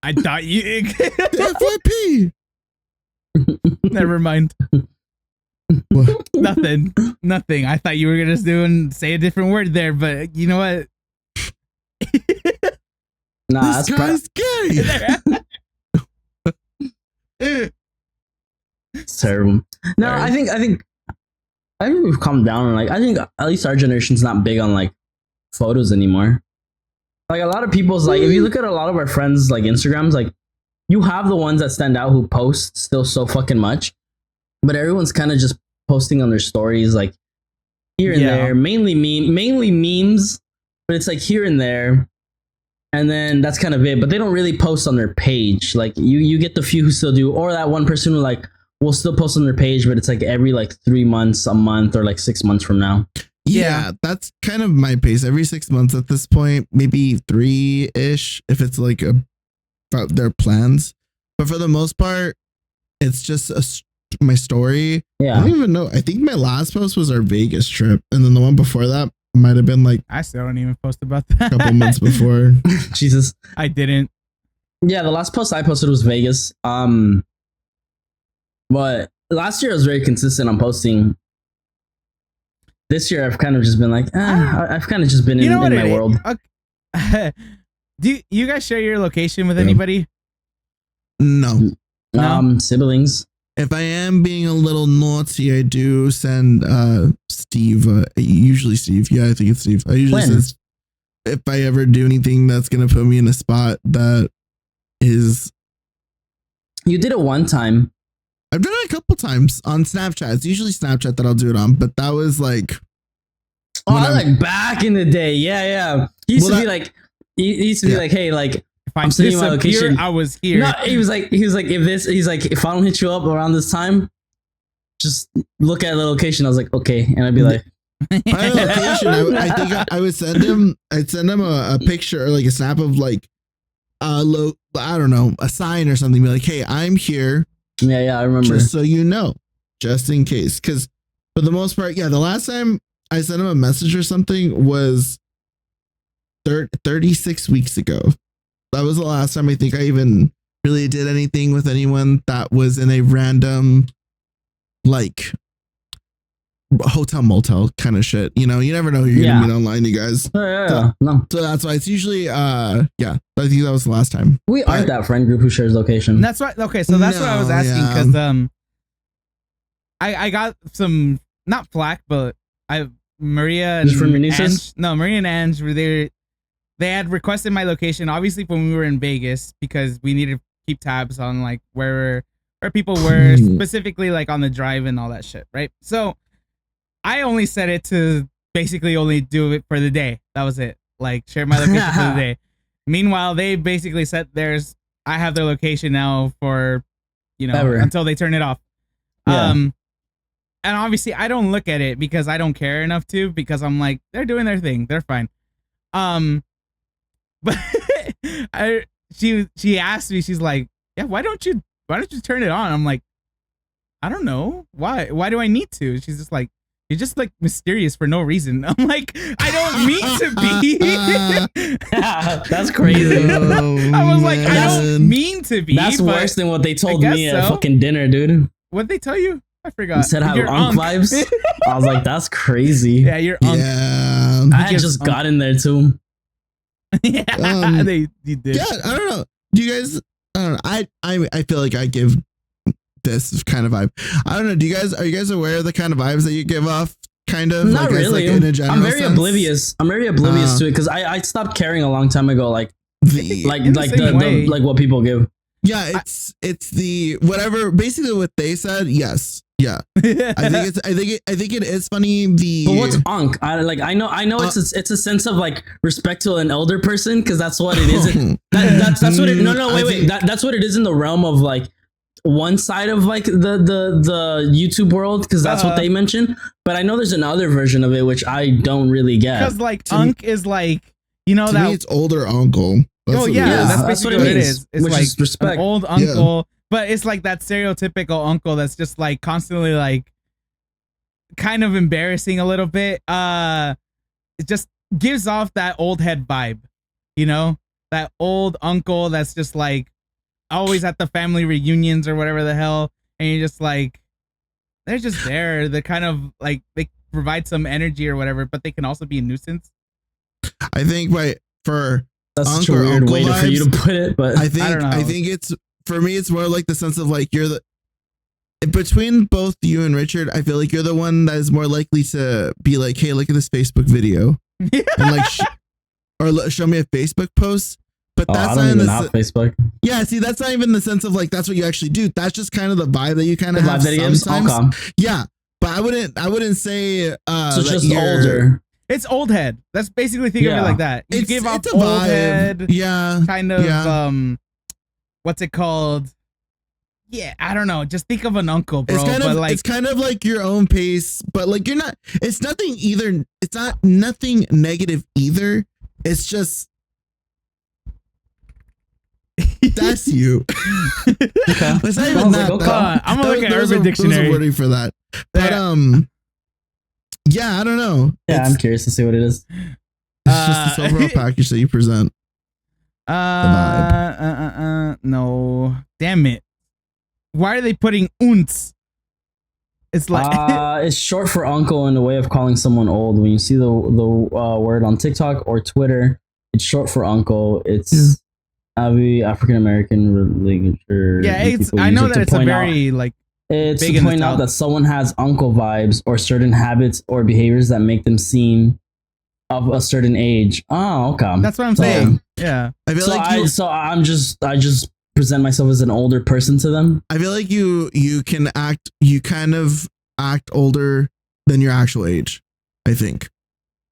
Speaker 1: I thought you.
Speaker 3: FYP.
Speaker 1: Never mind.
Speaker 3: What?
Speaker 1: Nothing. I thought you were gonna say a different word there, but you know what?
Speaker 2: Nah,
Speaker 3: this guy's gay.
Speaker 2: It's terrible. No, I think we've calmed down, and like I think at least our generation's not big on like photos anymore. Like a lot of people's like, if you look at a lot of our friends like Instagrams, like you have the ones that stand out who post still so fucking much, but everyone's kind of just posting on their stories like here and there, mainly memes, but it's like here and there. And then that's kind of it, but they don't really post on their page. Like you get the few who still do, or that one person who like will still post on their page, but it's like every like 3 months, a month, or like 6 months from now.
Speaker 3: Yeah, that's kind of my pace. Every 6 months at this point, maybe 3-ish if it's like about their plans. But for the most part, it's just my story.
Speaker 2: Yeah,
Speaker 3: I don't even know. I think my last post was our Vegas trip, and then the one before that might have been like
Speaker 1: I still don't even post about that.
Speaker 3: A couple months before.
Speaker 2: Jesus,
Speaker 1: I didn't.
Speaker 2: Yeah, the last post I posted was Vegas. But last year I was very consistent on posting. This year I've kind of just been like, I've kind of just been in my world.
Speaker 1: Do you guys share your location with anybody?
Speaker 3: No.
Speaker 2: Siblings.
Speaker 3: If I am being a little naughty, I do send Steve. Usually Steve. Yeah, I think it's Steve. I usually send if I ever do anything that's gonna put me in a spot that is.
Speaker 2: You did it one time.
Speaker 3: I've done it a couple times on Snapchat. It's usually Snapchat that I'll do it on, but that was like.
Speaker 2: Like back in the day. Yeah. He used to be like, hey, like,
Speaker 1: if I'm sending my location, I was here.
Speaker 2: No, he was like, if I don't hit you up around this time, just look at the location. I was like, okay, and I'd be like,
Speaker 3: my location. I think I would send him. I'd send him a picture or like a snap of like, I don't know, a sign or something. Be like, hey, I'm here.
Speaker 2: Yeah, I remember.
Speaker 3: Just so you know, just in case, because for the most part, the last time I sent him a message or something was 36 weeks ago. That was the last time I think I even really did anything with anyone that was in a random, like, hotel motel kind of shit. You know, you never know who you're gonna meet online, you guys.
Speaker 2: No.
Speaker 3: So that's why it's usually I think that was the last time.
Speaker 2: We aren't that friend group who shares location.
Speaker 1: That's why. Okay, so that's what I was asking, because I got some not flack, but Maria and Ange, Maria and Ange were there. They had requested my location, obviously when we were in Vegas, because we needed to keep tabs on like where people were, specifically like on the drive and all that shit, right? So I only set it to basically only do it for the day. That was it. Like share my location for the day. Meanwhile, they basically set theirs. I have their location now for, until they turn it off. Yeah. And obviously I don't look at it because I don't care enough to, because I'm like, they're doing their thing. They're fine. But she asked me, she's like, yeah, why don't you turn it on? I'm like, I don't know. Why do I need to? She's just like, you're just like mysterious for no reason. I'm like, I don't mean to be.
Speaker 2: That's crazy.
Speaker 1: I was like, I don't mean to be.
Speaker 2: That's worse than what they told me at fucking dinner, dude.
Speaker 1: What'd they tell you? I forgot.
Speaker 2: You said have unk vibes. I was like, that's crazy.
Speaker 1: Yeah, you're unk.
Speaker 3: Yeah.
Speaker 2: I had just got in there too.
Speaker 1: Yeah, they did.
Speaker 3: Yeah, I don't know. Do you guys? I don't know. I feel like I give this kind of vibe. I don't know. Are you guys aware of the kind of vibes that you give off? Kind of.
Speaker 2: Not
Speaker 3: like,
Speaker 2: really.
Speaker 3: As, like, in a general
Speaker 2: I'm very
Speaker 3: sense?
Speaker 2: oblivious. I'm very oblivious to it because I stopped caring a long time ago. Like what people give.
Speaker 3: Yeah, it's the whatever. Basically, what they said. Yes. Yeah, I think it is funny.
Speaker 2: But what's unk? I know it's a sense of like respect to an elder person, because that's what it is. That's what it. No, wait. That's what it is in the realm of like one side of like the YouTube world, because that's what they mention. But I know there's another version of it which I don't really get.
Speaker 1: Because like unk is like
Speaker 3: to me it's older uncle.
Speaker 1: That's that's basically what it is. It's
Speaker 2: which
Speaker 1: like
Speaker 2: is respect.
Speaker 1: An old uncle. Yeah. But it's like that stereotypical uncle that's just like constantly like kind of embarrassing a little bit. It just gives off that old head vibe, that old uncle that's just like always at the family reunions or whatever the hell. And you're just like, they're just there. They're kind of like, they provide some energy or whatever, but they can also be a nuisance.
Speaker 3: I think
Speaker 2: that's such a weird way for you to put it, but
Speaker 3: I think it's, for me, it's more like the sense of like you're between both you and Richard. I feel like you're the one that is more likely to be like, "Hey, look at this Facebook video," and like, or show me a Facebook post. But that's not even have
Speaker 2: Facebook.
Speaker 3: Yeah, see, that's not even the sense of like that's what you actually do. That's just kind of the vibe that you kind of have sometimes. Yeah, but I wouldn't say.
Speaker 2: So it's just older.
Speaker 1: It's old head. That's basically think of it like that. You give off old vibe. Head.
Speaker 3: Yeah,
Speaker 1: kind of. What's it called? Yeah, I don't know. Just think of an uncle, bro.
Speaker 3: It's kind of like your own pace, but like you're not. It's nothing either. It's not nothing negative either. It's just that's you.
Speaker 2: Okay.
Speaker 3: It's not even that.
Speaker 1: I'm gonna look at Urban Dictionary.
Speaker 3: There's a wording for that, but yeah, I don't know.
Speaker 2: Yeah, I'm curious to see what it is.
Speaker 3: It's just this overall package that you present.
Speaker 1: No, damn it. Why are they putting unts? It's like
Speaker 2: it's short for uncle in the way of calling someone old. When you see the word on TikTok or Twitter, it's short for uncle. It's African American literature.
Speaker 1: Yeah, I know that it's a very like.
Speaker 2: It's to point out that someone has uncle vibes or certain habits or behaviors that make them seem of a certain age. Oh, okay.
Speaker 1: That's what I'm saying. Yeah.
Speaker 3: I feel
Speaker 2: I just present myself as an older person to them.
Speaker 3: I feel like you kind of act older than your actual age. I think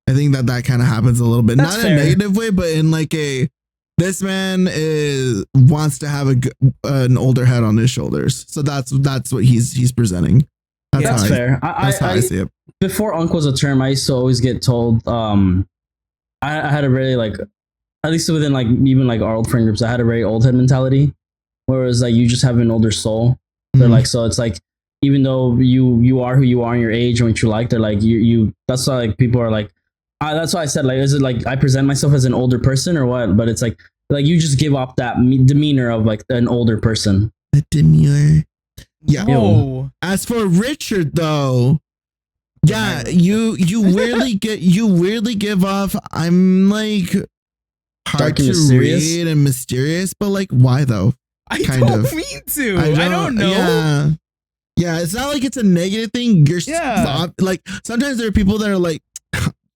Speaker 3: that kind of happens a little bit. That's not fair. In a negative way, but in like this man wants to have an older head on his shoulders. So that's what he's presenting.
Speaker 2: That's fair.
Speaker 3: That's how I see it.
Speaker 2: Before unk was a term, I used to always get told, I had a very like, at least within like even like our old friend groups, I had a very old head mentality, where it was like you just have an older soul. They're like, so it's like, even though you are who you are in your age and what you like, they're like you. That's why like people are like, that's why I said like, is it like I present myself as an older person or what? But it's like you just give off that demeanor of like an older person.
Speaker 3: The demure. Yeah.
Speaker 1: Oh.
Speaker 3: As for Richard though, yeah, you weirdly give off. I'm like hard to read and mysterious, but like why though?
Speaker 1: I don't mean to. I don't know.
Speaker 3: Yeah, it's not like it's a negative thing. Like sometimes there are people that are like,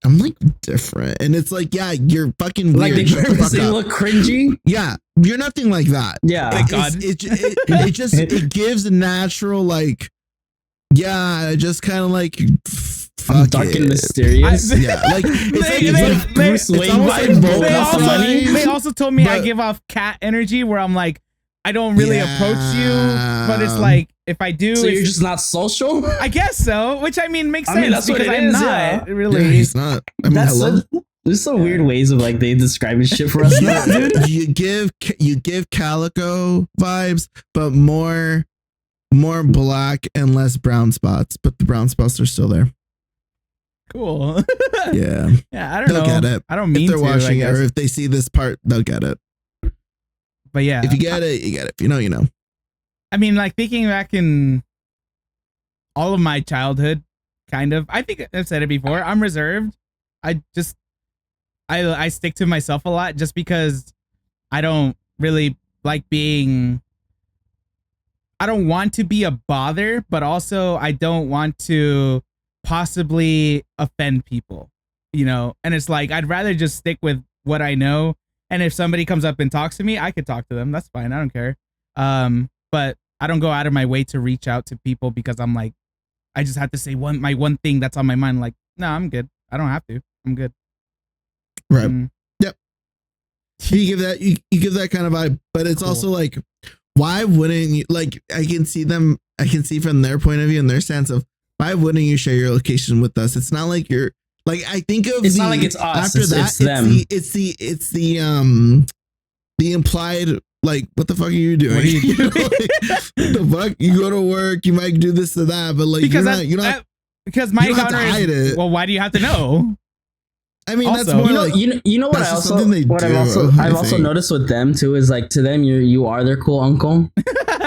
Speaker 3: I'm like different, and it's like, yeah, you're fucking weird.
Speaker 2: Like they purposely look cringy.
Speaker 3: Yeah, you're nothing like that.
Speaker 2: Yeah,
Speaker 3: like, it just it gives a natural like, yeah, just kind of like.
Speaker 2: I'm dark and mysterious.
Speaker 3: Yeah, like it's like Bruce Wayne vibe.
Speaker 1: They also told me I give off cat energy, where I'm like, I don't really approach you, but it's like if I do,
Speaker 2: so you're just not social.
Speaker 1: I guess so, which I mean makes sense.
Speaker 2: I mean, that's
Speaker 1: because
Speaker 2: what it
Speaker 1: I'm
Speaker 2: is,
Speaker 1: not really.
Speaker 3: Yeah, he's not. I mean,
Speaker 2: there's some weird ways of like they describing shit for us. Now, dude.
Speaker 3: You give Calico vibes, but more black and less brown spots. But the brown spots are still there.
Speaker 1: Cool.
Speaker 3: Yeah.
Speaker 1: Yeah, I don't know.
Speaker 3: They'll get it.
Speaker 1: I don't mean
Speaker 3: if they're
Speaker 1: to,
Speaker 3: watching it, or if they see this part, they'll get it.
Speaker 1: But yeah,
Speaker 3: if you get it, you get it. If you know, you know.
Speaker 1: I mean, like thinking back in all of my childhood, kind of. I think I've said it before. I'm reserved. I stick to myself a lot just because I don't really like being. I don't want to be a bother, but also I don't want to possibly offend people, you know? And it's like, I'd rather just stick with what I know. And if somebody comes up and talks to me, I could talk to them. That's fine. I don't care. But I don't go out of my way to reach out to people because I'm like, I just have to say my one thing that's on my mind. Like, no, I'm good. I don't have to. I'm good.
Speaker 3: Right. Yep. You give that kind of vibe, but it's also like, why wouldn't you, like, I can see from their point of view and their sense of, why wouldn't you share your location with us? It's not like you're like, I think of
Speaker 2: it's not like it's us.
Speaker 3: After
Speaker 2: it's them.
Speaker 3: It's the implied, like, what the fuck are you doing?
Speaker 1: What are you doing?
Speaker 3: Like, what the fuck? You go to work, you might do this or that, but like, because
Speaker 1: because my counter is, well, why do you have to know?
Speaker 3: I mean,
Speaker 1: also,
Speaker 3: that's more
Speaker 2: you know what I also I've also noticed with them too is like, to them you are their cool uncle.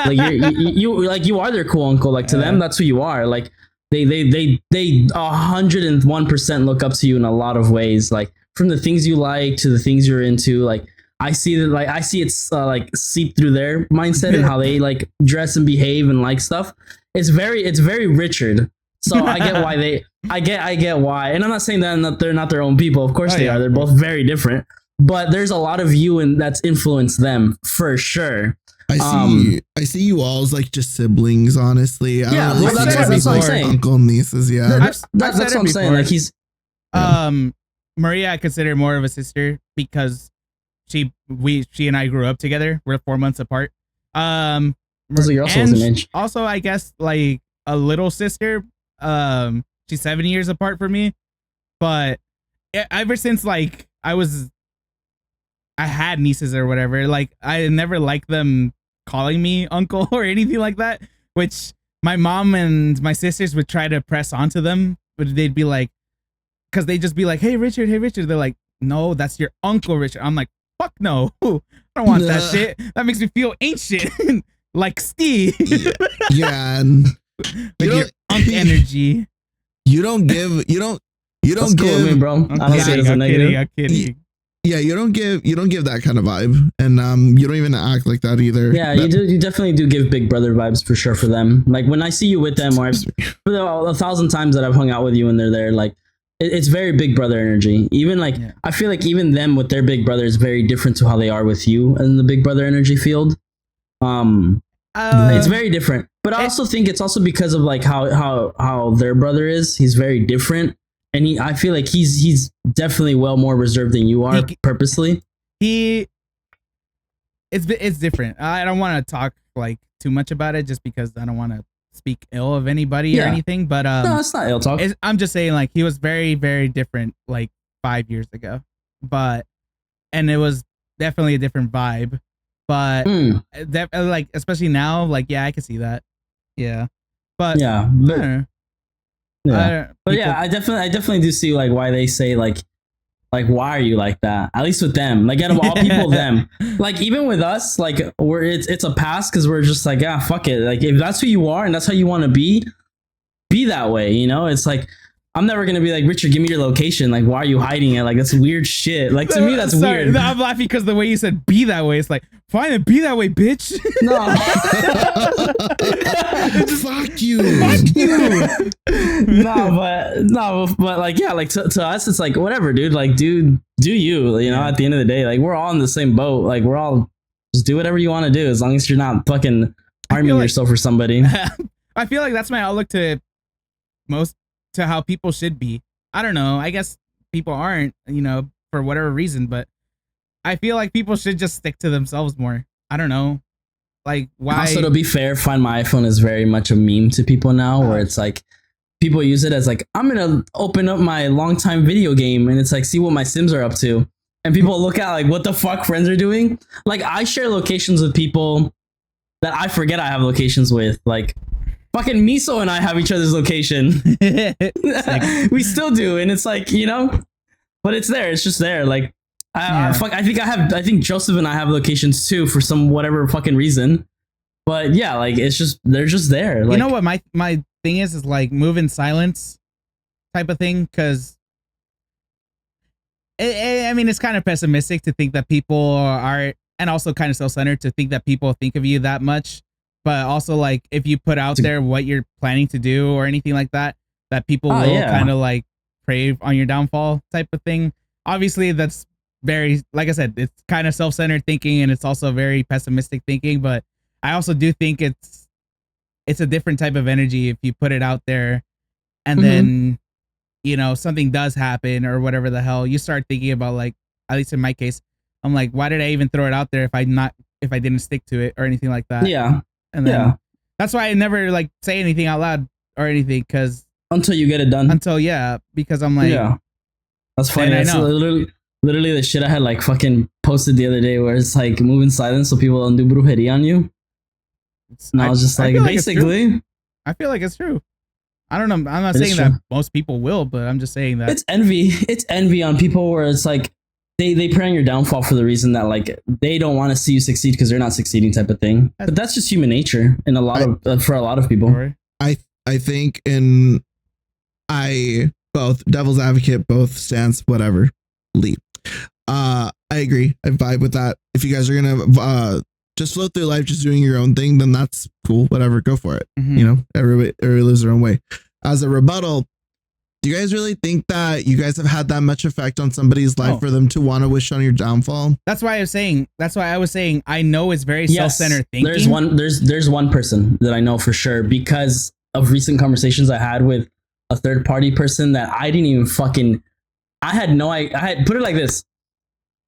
Speaker 2: Like you are their cool uncle. Like to them, that's who you are. Like they 101% look up to you in a lot of ways. Like from the things you like to the things you're into. Like I see it's like seep through their mindset and how they like dress and behave and like stuff. It's very Richard. So I get why I get why. And I'm not saying that they're not their own people. Of course they are. They're both very different. But there's a lot of you and that's influenced them for sure.
Speaker 3: I see you all as like just siblings, honestly.
Speaker 2: That's what I'm saying.
Speaker 3: Uncle and nieces, yeah.
Speaker 2: That's what I'm saying. Like he's
Speaker 1: Maria, I consider more of a sister because she and I grew up together. We're 4 months apart.
Speaker 2: So you're also the age.
Speaker 1: Also, I guess like a little sister. She's 7 years apart from me, but ever since like I had nieces or whatever, like I never liked them calling me uncle or anything like that, which my mom and my sisters would try to press onto them, but they'd be like, because they'd just be like, hey Richard. They're like, no, that's your uncle Richard. I'm like, fuck no, I don't want that shit. That makes me feel ancient. Like Steve.
Speaker 3: Yeah. And
Speaker 1: with your unk energy.
Speaker 3: You don't give
Speaker 2: That's
Speaker 3: give
Speaker 2: cool with me, bro. I don't see it as a negative.
Speaker 1: I'm kidding.
Speaker 3: Yeah, you don't give that kind of vibe, and you don't even act like that either.
Speaker 2: Yeah, you definitely do give big brother vibes for sure for them. Like when I see you with them, or for the 1,000 times that I've hung out with you and they're there, like it's very big brother energy. Even like I feel like even them with their big brother is very different to how they are with you in the big brother energy field. It's very different, but I also think it's also because of like how their brother is. He's very different. And I feel like he's definitely well more reserved than you are purposely.
Speaker 1: It's different. I don't want to talk like too much about it just because I don't want to speak ill of anybody or anything. But
Speaker 2: no, it's not ill talk.
Speaker 1: I'm just saying like he was very, very different like 5 years ago, and it was definitely a different vibe. But like especially now, like I can see that. Yeah, but
Speaker 2: yeah. But yeah, I definitely do see like why they say like why are you like that? At least with them, like out of all people, them. Like even with us, like it's a pass because we're just like fuck it. Like if that's who you are and that's how you want to be that way. You know, it's like I'm never gonna be like Richard, give me your location. Like why are you hiding it? Like that's weird shit. Like to me that's weird.
Speaker 1: No, I'm laughing because the way you said be that way, it's like fine and be that way, bitch.
Speaker 2: No.
Speaker 3: Fuck you.
Speaker 2: but like, yeah, like to us, it's like whatever, dude. Like, do you, you know? At the end of the day, like we're all in the same boat. Like we're all just do whatever you want to do as long as you're not fucking harming yourself for somebody.
Speaker 1: I feel like that's my outlook to how people should be. I don't know. I guess people aren't, you know, for whatever reason, but I feel like people should just stick to themselves more. I don't know. Like, why?
Speaker 2: Also, to be fair, Find My iPhone is very much a meme to people now, where it's like people use it as like, I'm gonna open up my longtime video game and it's like, see what my Sims are up to, and people look at like, what the fuck friends are doing. Like, I share locations with people that I forget I have locations with. Like, fucking Miso and I have each other's location. We still do, and it's like, you know, but it's there. It's just there. Like, I think Joseph and I have locations too for some whatever fucking reason. But yeah, like they're just there. Like,
Speaker 1: you know what my thing is like move in silence type of thing, because I mean it's kind of pessimistic to think that people are, and also kind of self-centered to think that people think of you that much. But also, like, if you put out there what you're planning to do or anything like that, that people will kind of like prey on your downfall type of thing. Obviously, that's very, like I said, it's kind of self-centered thinking, and it's also very pessimistic thinking. But I also do think it's a different type of energy if you put it out there, and then, you know, something does happen or whatever the hell, you start thinking about, like, at least in my case, I'm like, why did I even throw it out there if I didn't stick to it or anything like that?
Speaker 2: Yeah.
Speaker 1: And then that's why I never like say anything out loud or anything, because
Speaker 2: until you get it done.
Speaker 1: Because I'm like,
Speaker 2: that's funny. That's literally the shit I had like fucking posted the other day, where it's like move in silence so people don't do brujeria on you. And I was just like, basically,
Speaker 1: I feel like it's true. I don't know. I'm not saying that most people will, but I'm just saying that
Speaker 2: it's envy. It's envy on people where it's like they prey on your downfall for the reason that like they don't want to see you succeed because they're not succeeding, type of thing. But that's just human nature in for a lot of people.
Speaker 3: I think both devil's advocate, both stance, whatever. Lead. I agree. I vibe with that. If you guys are gonna just float through life, just doing your own thing, then that's cool. Whatever, go for it. You know, everybody lives their own way. As a rebuttal, do you guys really think that you guys have had that much effect on somebody's life for them to want to wish on your downfall?
Speaker 1: That's why I was saying I know it's very self-centered thinking.
Speaker 2: There's one person that I know for sure because of recent conversations I had with a third party person that I didn't even fucking. I had put it like this.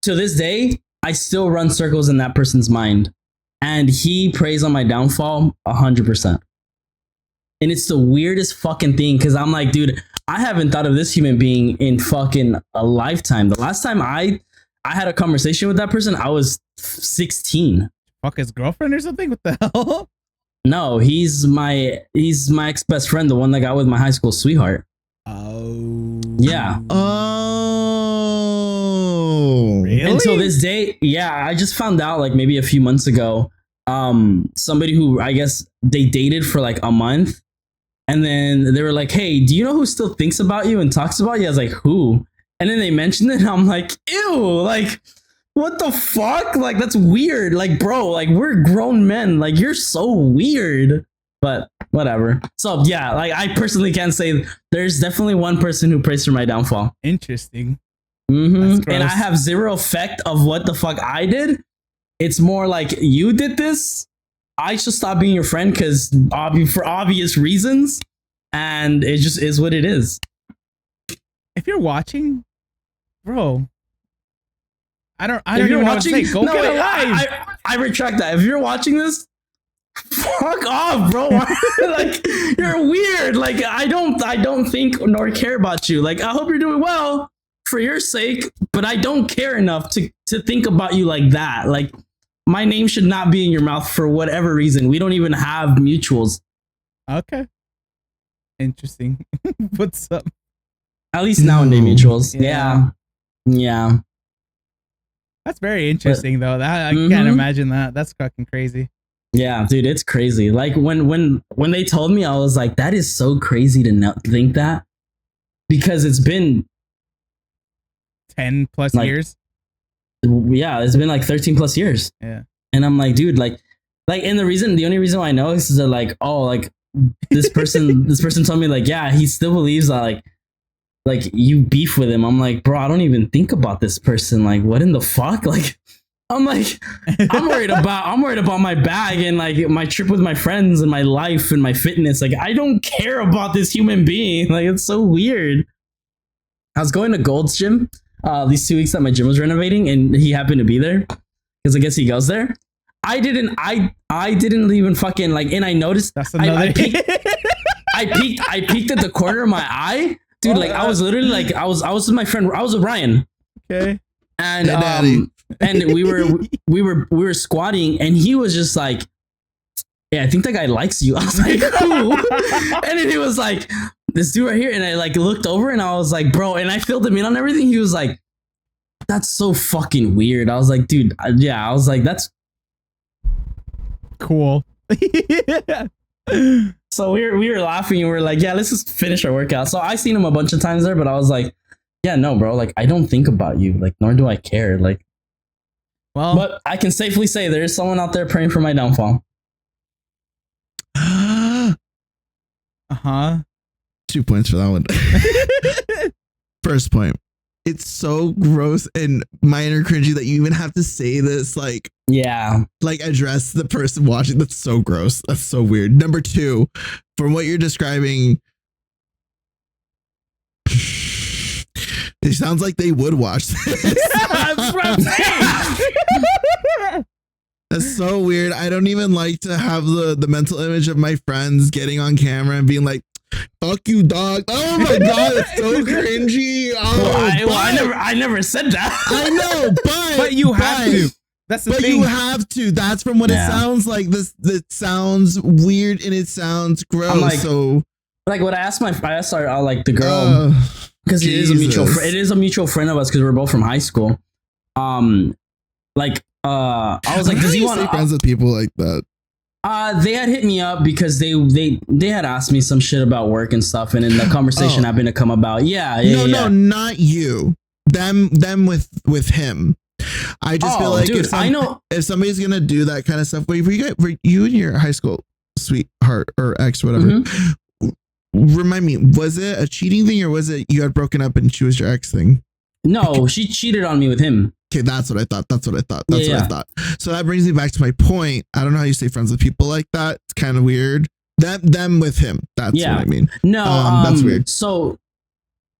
Speaker 2: To this day, I still run circles in that person's mind, and he preys on my downfall 100%. And it's the weirdest fucking thing, because I'm like, dude, I haven't thought of this human being in fucking a lifetime. The last time I had a conversation with that person, I was 16.
Speaker 1: Fuck his girlfriend or something? What the hell?
Speaker 2: No, he's my ex best friend, the one that got with my high school sweetheart.
Speaker 1: Oh.
Speaker 2: Yeah.
Speaker 3: Oh.
Speaker 1: Really?
Speaker 2: Until this day, yeah, I just found out like maybe a few months ago, somebody who I guess they dated for like a month, and then they were like, hey, do you know who still thinks about you and talks about you? I was like, who? And then they mentioned it, and I'm like, ew, like, what the fuck? Like, that's weird. Like, bro, like, we're grown men. Like, you're so weird. But whatever. So yeah, like I personally can't say. There's definitely one person who prays for my downfall.
Speaker 1: Interesting.
Speaker 2: And I have zero effect of what the fuck I did. It's more like you did this. I should stop being your friend because for obvious reasons, and it just is what it is.
Speaker 1: If you're watching, bro, I don't even want to say go get a life.
Speaker 2: I retract that. If you're watching this, fuck off, bro. Like, you're weird. Like, I don't think nor care about you. Like, I hope you're doing well for your sake, but I don't care enough to think about you like that. Like, my name should not be in your mouth for whatever reason. We don't even have mutuals.
Speaker 1: Okay. Interesting. What's up?
Speaker 2: At least nowadays mutuals. Yeah.
Speaker 1: That's very interesting though. That I can't imagine that. That's fucking crazy.
Speaker 2: Yeah, dude, it's crazy. Like when they told me, I was like, that is so crazy to not think that, because it's been
Speaker 1: 10 plus years.
Speaker 2: Yeah, it's been like 13 plus years.
Speaker 1: Yeah.
Speaker 2: And I'm like, dude, like, and the only reason why I know is that like, oh, like this person told me like, yeah, he still believes that like you beef with him. I'm like, bro, I don't even think about this person. Like, what in the fuck? Like, I'm like, I'm worried about my bag and like my trip with my friends and my life and my fitness. Like, I don't care about this human being. Like, it's so weird. I was going to Gold's Gym these 2 weeks that my gym was renovating, and he happened to be there because I guess he goes there. I didn't even fucking like, and I noticed
Speaker 1: that's another
Speaker 2: I peeked at the corner of my eye, dude. Like, I was literally like, I was with my friend, I was with Ryan.
Speaker 1: Okay.
Speaker 2: And and we were squatting, and he was just like, yeah, I think that guy likes you. I was like, who? And then he was like, this dude right here. And I like looked over and I was like, bro, and I filled him in on everything. He was like, that's so fucking weird. I was like, dude, yeah, I was like, that's
Speaker 1: cool.
Speaker 2: So we were laughing and we were like, yeah, let's just finish our workout. So I seen him a bunch of times there, but I was like, yeah, no, bro, like, I don't think about you, like, nor do I care, like. Well, but I can safely say there is someone out there praying for my downfall.
Speaker 3: 2 points for that one. First point. It's so gross and minor cringy that you even have to say this, like,
Speaker 2: yeah, like
Speaker 3: address the person watching. That's so gross. That's so weird. Number 2, from what you're describing, it sounds like they would watch this.
Speaker 1: That's what I'm saying.
Speaker 3: That's so weird. I don't even like to have the mental image of my friends getting on camera and being like, fuck you, dog. Oh my god, it's so cringy. Oh,
Speaker 2: I never said that.
Speaker 3: I know,
Speaker 1: but you have to. That's the thing.
Speaker 3: You have to. That's from what it sounds like. It sounds weird and it sounds gross.
Speaker 2: I'm like,
Speaker 3: so
Speaker 2: like what I asked our like the girl, because it is a mutual friend of us because we're both from high school. Like I was like, does he want to
Speaker 3: stay friends with people like that?
Speaker 2: They had hit me up because they had asked me some shit about work and stuff, and then the conversation happened to come about. No,
Speaker 3: not you. Them with him. I just feel like, dude, if somebody's gonna do that kind of stuff, were you in your high school sweetheart or ex, whatever. Mm-hmm. Remind me, was it a cheating thing or was it you had broken up and she was your ex thing?
Speaker 2: No, she cheated on me with him.
Speaker 3: Okay, that's what I thought. That's what I thought. So that brings me back to my point. I don't know how you stay friends with people like that. It's kind of weird. Them with him. That's what I mean.
Speaker 2: No,
Speaker 3: that's weird.
Speaker 2: So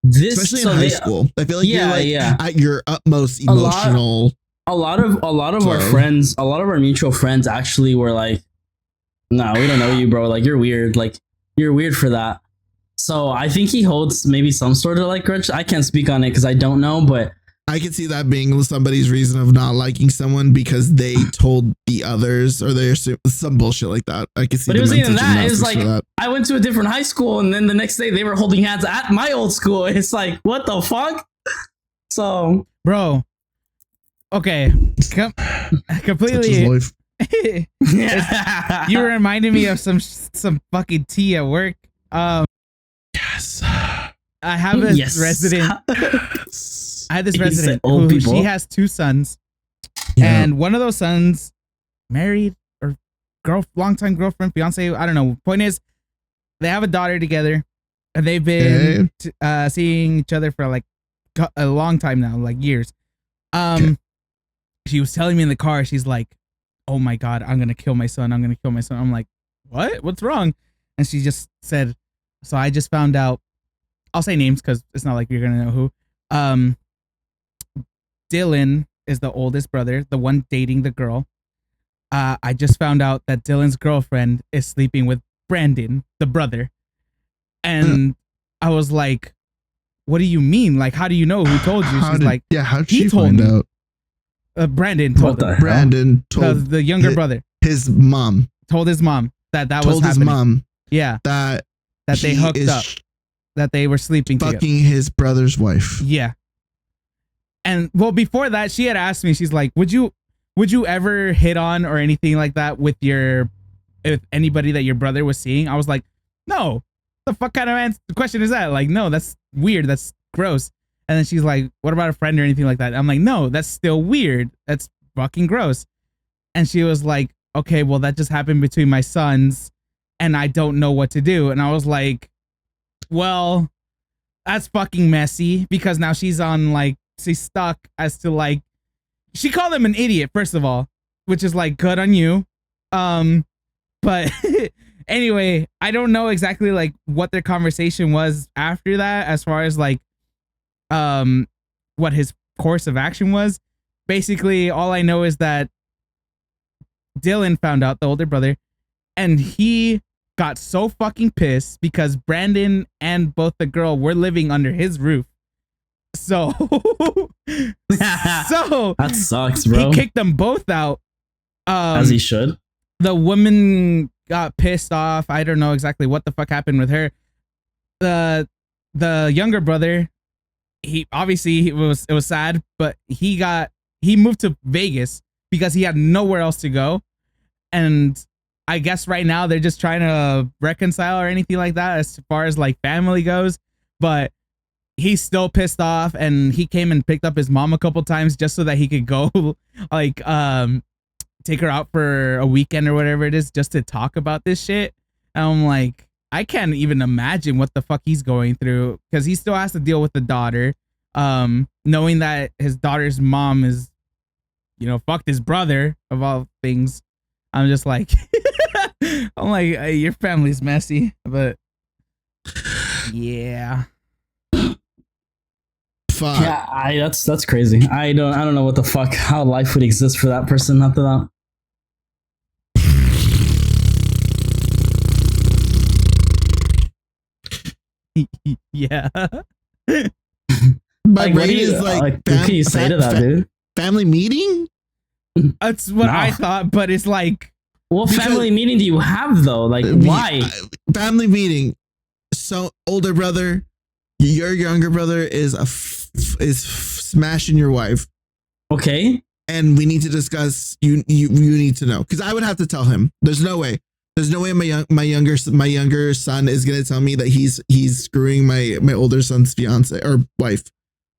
Speaker 3: especially in high school, I feel like you're like at your utmost emotional.
Speaker 2: A lot of our friends, a lot of our mutual friends actually were like, "No, we don't know you, bro. Like, you're weird. Like, you're weird for that." So I think he holds maybe some sort of like grudge. I can't speak on it because I don't know, but
Speaker 3: I can see that being somebody's reason of not liking someone because they told the others or there's some bullshit like that. I can see.
Speaker 2: But it was even that. It's like I went to a different high school and then the next day they were holding hands at my old school. It's like, what the fuck? So,
Speaker 1: bro. Okay. Completely. You were reminding me of some fucking tea at work.
Speaker 3: Yes.
Speaker 1: I have this resident. I had this resident who she has 2 sons, and one of those sons married or longtime girlfriend, fiance. I don't know. Point is, they have a daughter together, and they've been seeing each other for like a long time now, like years. She was telling me in the car, she's like, "Oh my god, I'm gonna kill my son. I'm gonna kill my son." I'm like, "What? What's wrong?" And she just said, "So I just found out." I'll say names because it's not like you're gonna know who. Dylan is the oldest brother, the one dating the girl. I just found out that Dylan's girlfriend is sleeping with Brandon, the brother. And I was like, what do you mean? Like, how do you know? Who told you? She's like,
Speaker 3: how'd she find out?
Speaker 1: Brandon told her.
Speaker 3: Brandon told
Speaker 1: the younger brother.
Speaker 3: His mom.
Speaker 1: Told his mom that was happening. Told his mom. Yeah. That they hooked up. That they were sleeping together.
Speaker 3: Fucking his brother's wife.
Speaker 1: Yeah. And well, before that, she had asked me, she's like, would you ever hit on or anything like that with anybody that your brother was seeing? I was like, no. The fuck kind of question is that? Like, no, that's weird. That's gross. And then she's like, what about a friend or anything like that? I'm like, no, that's still weird. That's fucking gross. And she was like, okay, well, that just happened between my sons. and I don't know what to do. And I was like, well, that's fucking messy, because now she's stuck as to like, she called him an idiot, first of all, which is like good on you. But anyway, I don't know exactly like what their conversation was after that, as far as like, what his course of action was. Basically, all I know is that Dylan found out, the older brother, and he got so fucking pissed because Brandon and both the girl were living under his roof. So,
Speaker 2: that sucks, bro.
Speaker 1: He kicked them both out.
Speaker 2: As he should.
Speaker 1: The woman got pissed off. I don't know exactly what the fuck happened with her. The younger brother, it was sad, but he moved to Vegas because he had nowhere else to go. And I guess right now they're just trying to reconcile or anything like that as far as like family goes. But he's still pissed off, and he came and picked up his mom a couple times just so that he could go like take her out for a weekend or whatever it is, just to talk about this shit. And I'm like, I can't even imagine what the fuck he's going through, because he still has to deal with the daughter, knowing that his daughter's mom is, fucked his brother of all things. I'm just like, hey, your family's messy, but yeah.
Speaker 3: Fuck.
Speaker 2: Yeah, that's crazy. I don't know what the fuck, how life would exist for that person after that.
Speaker 1: Yeah.
Speaker 3: My brain is like,
Speaker 2: what can you say to that, dude?
Speaker 3: Family meeting?
Speaker 1: That's what I thought, but it's like,
Speaker 2: what family meeting do you have though? Like, why?
Speaker 3: Family meeting. So older brother, your younger brother is smashing your wife.
Speaker 2: Okay.
Speaker 3: And we need to discuss. You need to know, because I would have to tell him. There's no way my younger son is gonna tell me that he's screwing my older son's fiance or wife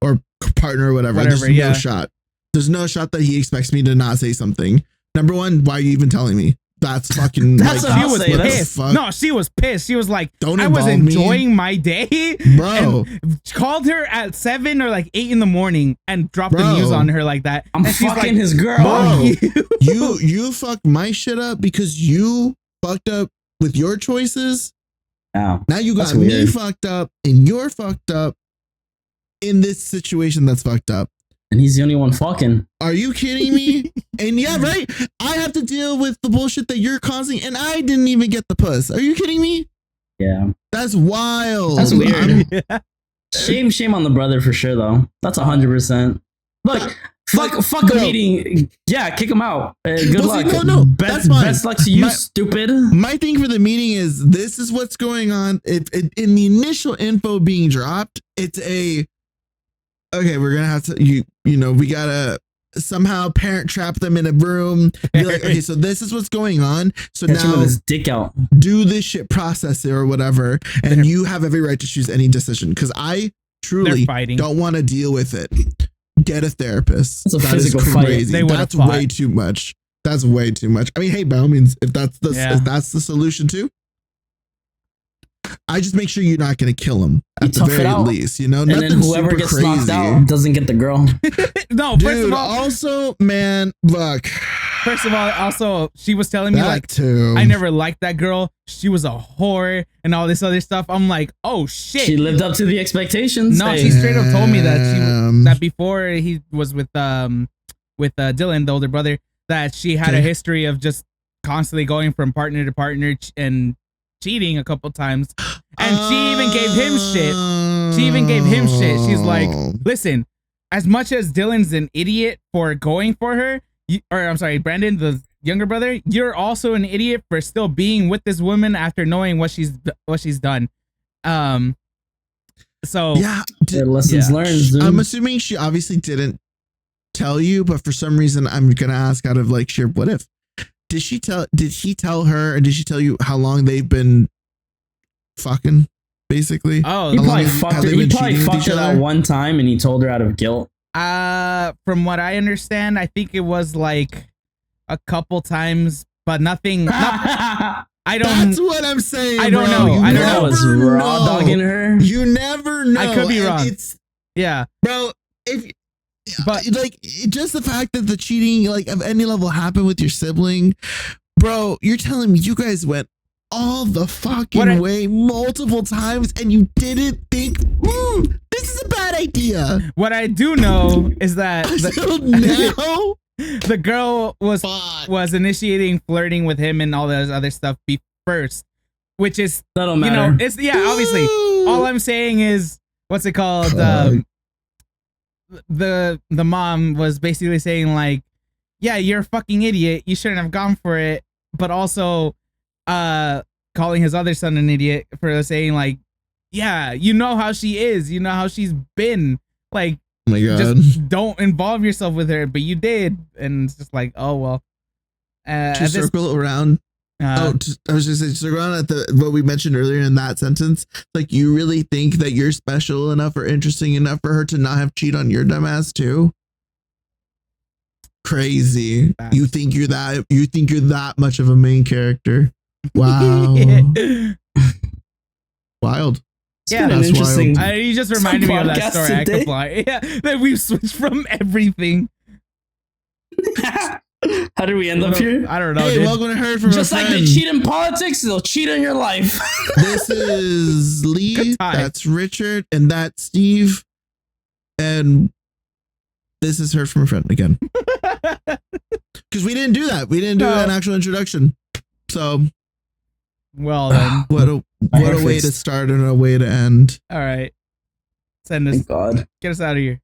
Speaker 3: or partner or whatever. There's no shot. There's no shot that he expects me to not say something. Number one, why are you even telling me? That's fucking.
Speaker 2: That's
Speaker 1: like,
Speaker 2: what
Speaker 1: she was pissed. No, she was pissed. She was like, I was enjoying my day,
Speaker 3: bro.
Speaker 1: And called her at 7 or like 8 in the morning and dropped the news on her like that.
Speaker 2: I'm
Speaker 1: and
Speaker 2: fucking his girl.
Speaker 3: Bro, you fucked my shit up because you fucked up with your choices.
Speaker 2: Wow.
Speaker 3: Now you got me fucked up, and you're fucked up in this situation that's fucked up.
Speaker 2: And he's the only one fucking.
Speaker 3: Are you kidding me? And yeah, right. I have to deal with the bullshit that you're causing, and I didn't even get the puss. Are you kidding me?
Speaker 2: Yeah.
Speaker 3: That's wild.
Speaker 2: That's weird. Shame on the brother for sure, though. That's 100%. Look, fuck a meeting. Yeah, kick him out. Good luck.
Speaker 3: No, that's fine.
Speaker 2: Best luck to you, stupid.
Speaker 3: My thing for the meeting is, this is what's going on. In the initial info being dropped, it's okay, we're gonna have to we gotta somehow parent trap them in a room. Be like, okay, so this is what's going on. So
Speaker 2: catch
Speaker 3: now
Speaker 2: him with his dick out.
Speaker 3: Do this shit, process it or whatever, and you have every right to choose any decision. Because I truly don't want to deal with it. Get a therapist.
Speaker 2: That's a physical fight.
Speaker 3: That's way too much. That's way too much. I mean, hey, by all means, if that's the solution too, I just make sure you're not going to kill him at the very least,
Speaker 2: and then whoever gets knocked out doesn't get the girl.
Speaker 1: No,
Speaker 3: dude,
Speaker 1: first of all,
Speaker 3: also, man, look.
Speaker 1: First of all, also, she was telling me I never liked that girl. She was a whore and all this other stuff. I'm like, oh shit.
Speaker 2: She lived up to the expectations.
Speaker 1: No, she straight up told me that before he was with Dylan, the older brother, that she had a history of just constantly going from partner to partner and cheating a couple times, and she even gave him shit. She's like, listen, as much as Dylan's an idiot for going for her, Brandon, the younger brother, you're also an idiot for still being with this woman after knowing what she's done. So
Speaker 3: yeah,
Speaker 2: lessons learned. Dude.
Speaker 3: I'm assuming she obviously didn't tell you, but for some reason I'm gonna ask out of like sheer what if. Did he tell her, or did she tell you how long they've been fucking, basically?
Speaker 2: Oh, he probably fucked her that one time, and he told her out of guilt.
Speaker 1: From what I understand, I think it was like a couple times, but nothing I don't.
Speaker 3: That's what I'm saying.
Speaker 1: I don't
Speaker 3: bro.
Speaker 1: know. I don't
Speaker 2: know. Was raw dogging her.
Speaker 3: You never know.
Speaker 1: I could be wrong.
Speaker 3: Yeah, bro. But like, just the fact that the cheating, like, of any level happened with your sibling, bro. You're telling me you guys went all the fucking way multiple times and you didn't think, this is a bad idea.
Speaker 1: What I do know is that the girl was initiating flirting with him and all that other stuff first, which is,
Speaker 2: that'll matter.
Speaker 1: You know, it's obviously. All I'm saying is, what's it called? The mom was basically saying like, yeah, you're a fucking idiot. You shouldn't have gone for it. But also, calling his other son an idiot for saying like, yeah, you know how she is. You know how she's been. Like,
Speaker 3: oh my God.
Speaker 1: Just don't involve yourself with her. But you did. And it's just like, oh, well.
Speaker 3: To circle around. I was just saying, circle around at what we mentioned earlier in that sentence. Like, you really think that you're special enough or interesting enough for her to not have cheated on your dumbass too? Crazy. You think you're that much of a main character. Wow. Wild.
Speaker 1: Yeah,
Speaker 2: that's interesting.
Speaker 1: You just reminded me of that story. I could fly. Yeah, that we've switched from everything.
Speaker 2: How did we end up here?
Speaker 1: I don't know.
Speaker 3: Hey, welcome to Heard from a Friend.
Speaker 2: Just like they cheat in politics, they'll cheat in your life.
Speaker 3: This is Lee. That's Richard, and that's Steve. And this is Heard from a Friend again. Because we didn't do that. We didn't do an actual introduction. So,
Speaker 1: well then,
Speaker 3: what a way to start and a way to end.
Speaker 1: All right, send us.
Speaker 2: Thank God.
Speaker 1: Get us out of here.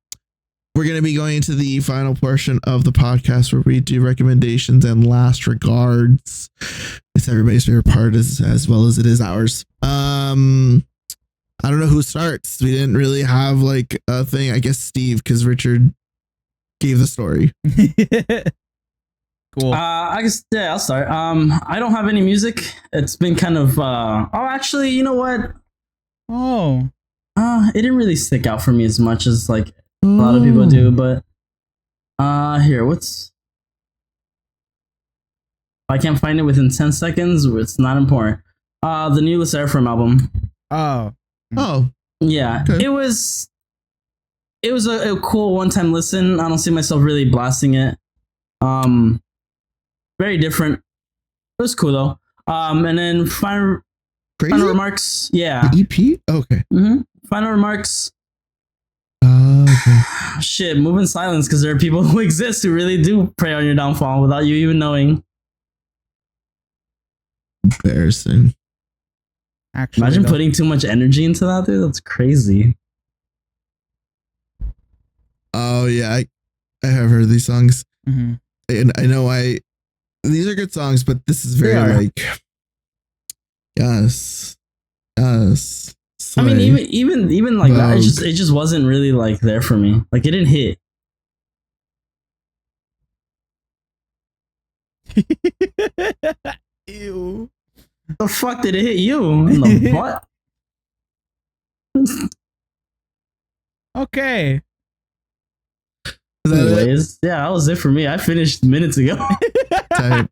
Speaker 3: We're going to be going to the final portion of the podcast where we do recommendations and last regards. It's everybody's favorite part as well as it is ours. I don't know who starts. We didn't really have like a thing. I guess Steve, because Richard gave the story.
Speaker 1: Cool.
Speaker 2: I guess, yeah, I'll start. I don't have any music. It's been kind of actually, you know what? It didn't really stick out for me as much as like a lot of people do, but here, if I can't find it within 10 seconds, it's not important. The new LE SSERAFIM album.
Speaker 3: Oh.
Speaker 2: Yeah. Okay. It was a cool one-time listen. I don't see myself really blasting it. Very different. It was cool though. And then final remarks. Yeah.
Speaker 3: The EP? Okay.
Speaker 2: Mm-hmm. Final remarks.
Speaker 3: Okay.
Speaker 2: Shit, move in silence because there are people who exist who really do prey on your downfall without you even knowing.
Speaker 3: Embarrassing.
Speaker 2: Actually, imagine putting too much energy into that, dude. That's crazy.
Speaker 3: Oh yeah, I have heard these songs, and I know these are good songs, but this is very like yes. Slay.
Speaker 2: I mean, even like that, it just wasn't really like there for me. Like it didn't hit.
Speaker 1: Ew.
Speaker 2: The fuck did it hit you in the butt?
Speaker 1: Okay.
Speaker 2: Anyways, yeah, that was it for me. I finished minutes ago.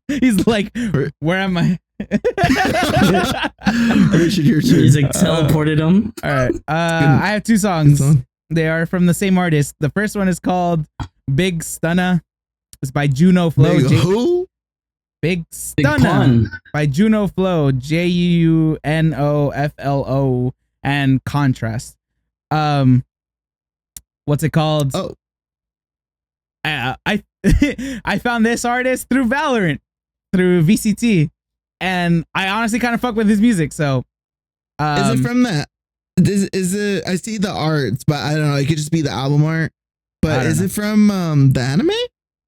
Speaker 1: He's like, where am I?
Speaker 3: Richard, your turn.
Speaker 2: He's like teleported him.
Speaker 1: All right. I have two songs. They are from the same artist. The first one is called Big Stunna. It's by Juno Flow.
Speaker 3: Who?
Speaker 1: Big Stunna by Juno Flow. JUNOFLO and Contrast. What's it called?
Speaker 3: Oh.
Speaker 1: I found this artist through Valorant, through VCT, and I honestly kind of fuck with his music. So,
Speaker 3: is it from that? Is it? I see the arts, but I don't know. It could just be the album art. But is it from the anime?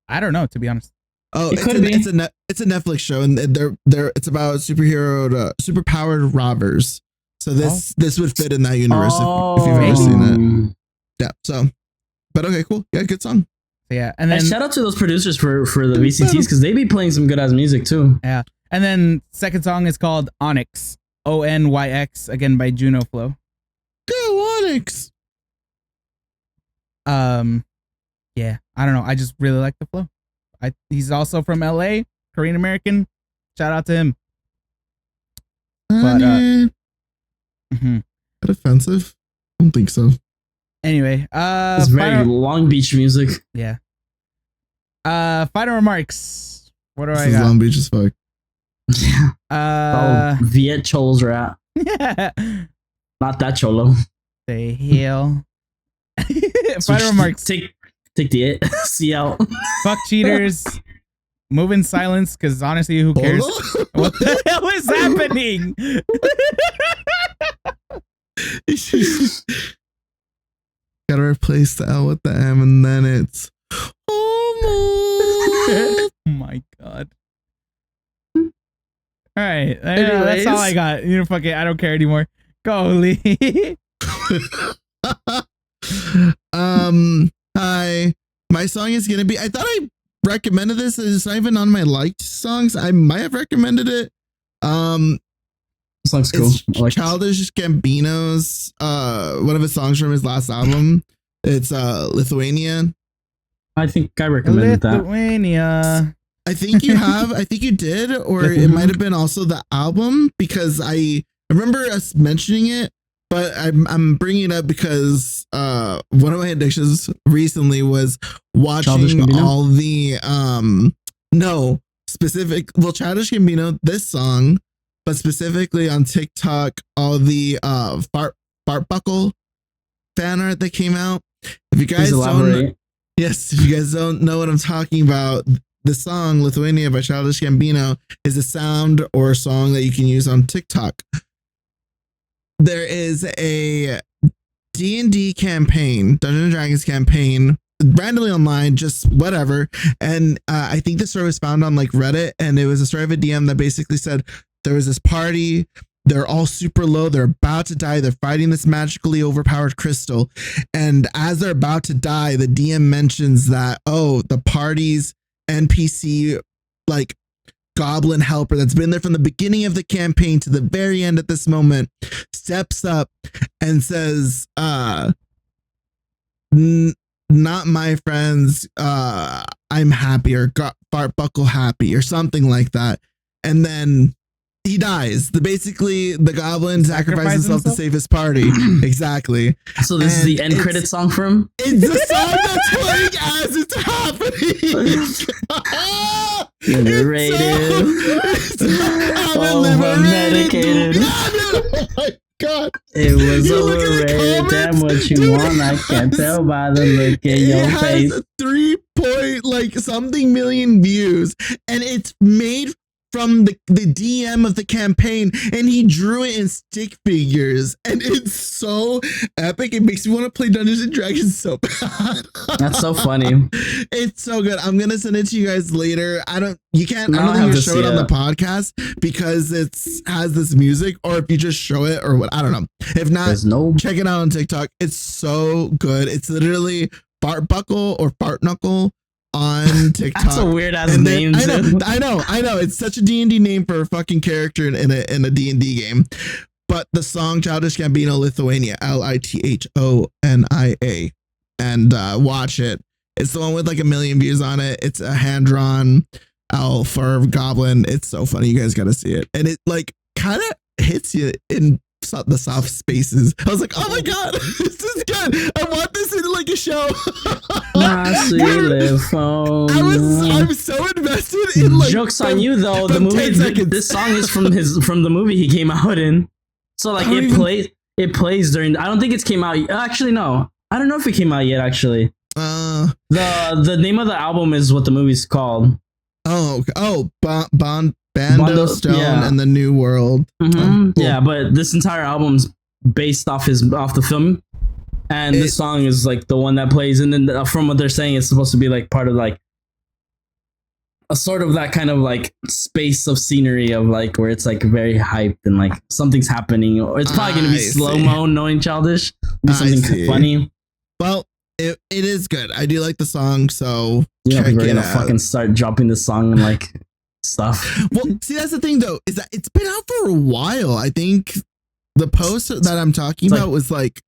Speaker 1: I don't know, to be honest.
Speaker 3: Oh, it's a Netflix show, and it's about superpowered robbers. So this would fit in that universe if you've ever seen it. Yeah. So, but okay, cool. Yeah, good song.
Speaker 1: Yeah, and then
Speaker 2: shout out to those producers for the VCTs because they be playing some good ass music too.
Speaker 1: Yeah, and then second song is called Onyx, ONYX, again by Juno Flow.
Speaker 3: Go Onyx.
Speaker 1: Yeah, I don't know. I just really like the flow. He's also from LA, Korean American. Shout out to him. But
Speaker 3: that offensive? I don't think so.
Speaker 1: Anyway,
Speaker 2: it's very Long Beach music.
Speaker 1: Yeah. Final remarks. What do I got?
Speaker 3: Long Beach as fuck.
Speaker 2: Yeah. Viet Cholos rat. Not that cholo.
Speaker 1: The hell. Final remarks.
Speaker 2: Take the it. See out.
Speaker 1: Fuck cheaters. Move in silence, because honestly, who cares? What the hell is happening?
Speaker 3: Gotta replace the L with the M, and then it's
Speaker 1: oh my god. All right, that's all I got. You know, fuck it, I don't care anymore. Go, Lee.
Speaker 3: Hi. My song is gonna be. I thought I recommended this. It's not even on my liked songs. I might have recommended it.
Speaker 2: Song's cool.
Speaker 3: It's Childish Gambino's one of his songs from his last album. It's Lithuania.
Speaker 2: I think I recommended
Speaker 1: Lithuania.
Speaker 3: I think you have. I think you did, or it might have been also the album, because I remember us mentioning it. But I'm bringing it up because one of my addictions recently was watching all the Childish Gambino, this song, but specifically on TikTok, all the Fart Buckle fan art that came out. If you guys don't know what I'm talking about, the song Lithuania by Childish Gambino is a sound or a song that you can use on TikTok. There is a D&D campaign, Dungeons & Dragons campaign, randomly online, just whatever. And I think this story was found on like Reddit, and it was a story of a DM that basically said there was this party. They're all super low. They're about to die. They're fighting this magically overpowered crystal. And as they're about to die, the DM mentions that, oh, the party's NPC, like, goblin helper that's been there from the beginning of the campaign to the very end at this moment, steps up and says, not my friends, I'm happy, or Fart Buckle happy, or something like that. And then he dies. Basically, the goblin sacrifices himself to save his party. Exactly.
Speaker 2: So this is the end credit song for him?
Speaker 3: It's the song that's playing as it's happening.
Speaker 2: Liberated.
Speaker 3: Over-medicated. Oh my god.
Speaker 2: It was overrated. Damn what you want. I can't tell by the look in your face.
Speaker 3: 3 million views, and it's made from the DM of the campaign, and he drew it in stick figures, and it's so epic. It makes me want to play Dungeons and Dragons so bad.
Speaker 2: That's so funny.
Speaker 3: It's so good. I'm gonna send it to you guys later. I don't think you show it on the podcast because it has this music, or if you just show it, or what, I don't know. If not, check it out on TikTok. It's so good. It's literally Fart Buckle or Fart Knuckle on TikTok.
Speaker 2: That's a weird ass name.
Speaker 3: I know. It's such a D&D name for a fucking character in a D&D game. But the song Childish Gambino, Lithuania, Lithonia, and watch it. It's the one with like 1 million views on it. It's a hand-drawn elf or goblin. It's so funny. You guys got to see it. And it like kind of hits you in the soft spaces. I was like, oh my god, this is good. I want this in like a show. I'm so invested in like.
Speaker 2: Jokes on you though. The movie. This song is from the movie he came out in. So like it plays during. I don't think it's came out. Actually, no. I don't know if it came out yet. Actually, the name of the album is what the movie's called.
Speaker 3: Bando Stone and the New World.
Speaker 2: Cool. Yeah, but this entire album's based off the film, and this song is like the one that plays. And then from what they're saying, it's supposed to be like part of like a sort of that kind of like space of scenery of like where it's like very hyped and like something's happening. Or it's probably gonna be slow mo, knowing Childish, be something funny.
Speaker 3: Well, it is good. I do like the song, so
Speaker 2: yeah, we're gonna fucking start dropping this song and like stuff.
Speaker 3: Well, see, that's the thing though, is that it's been out for a while. I think the post that I'm talking about was like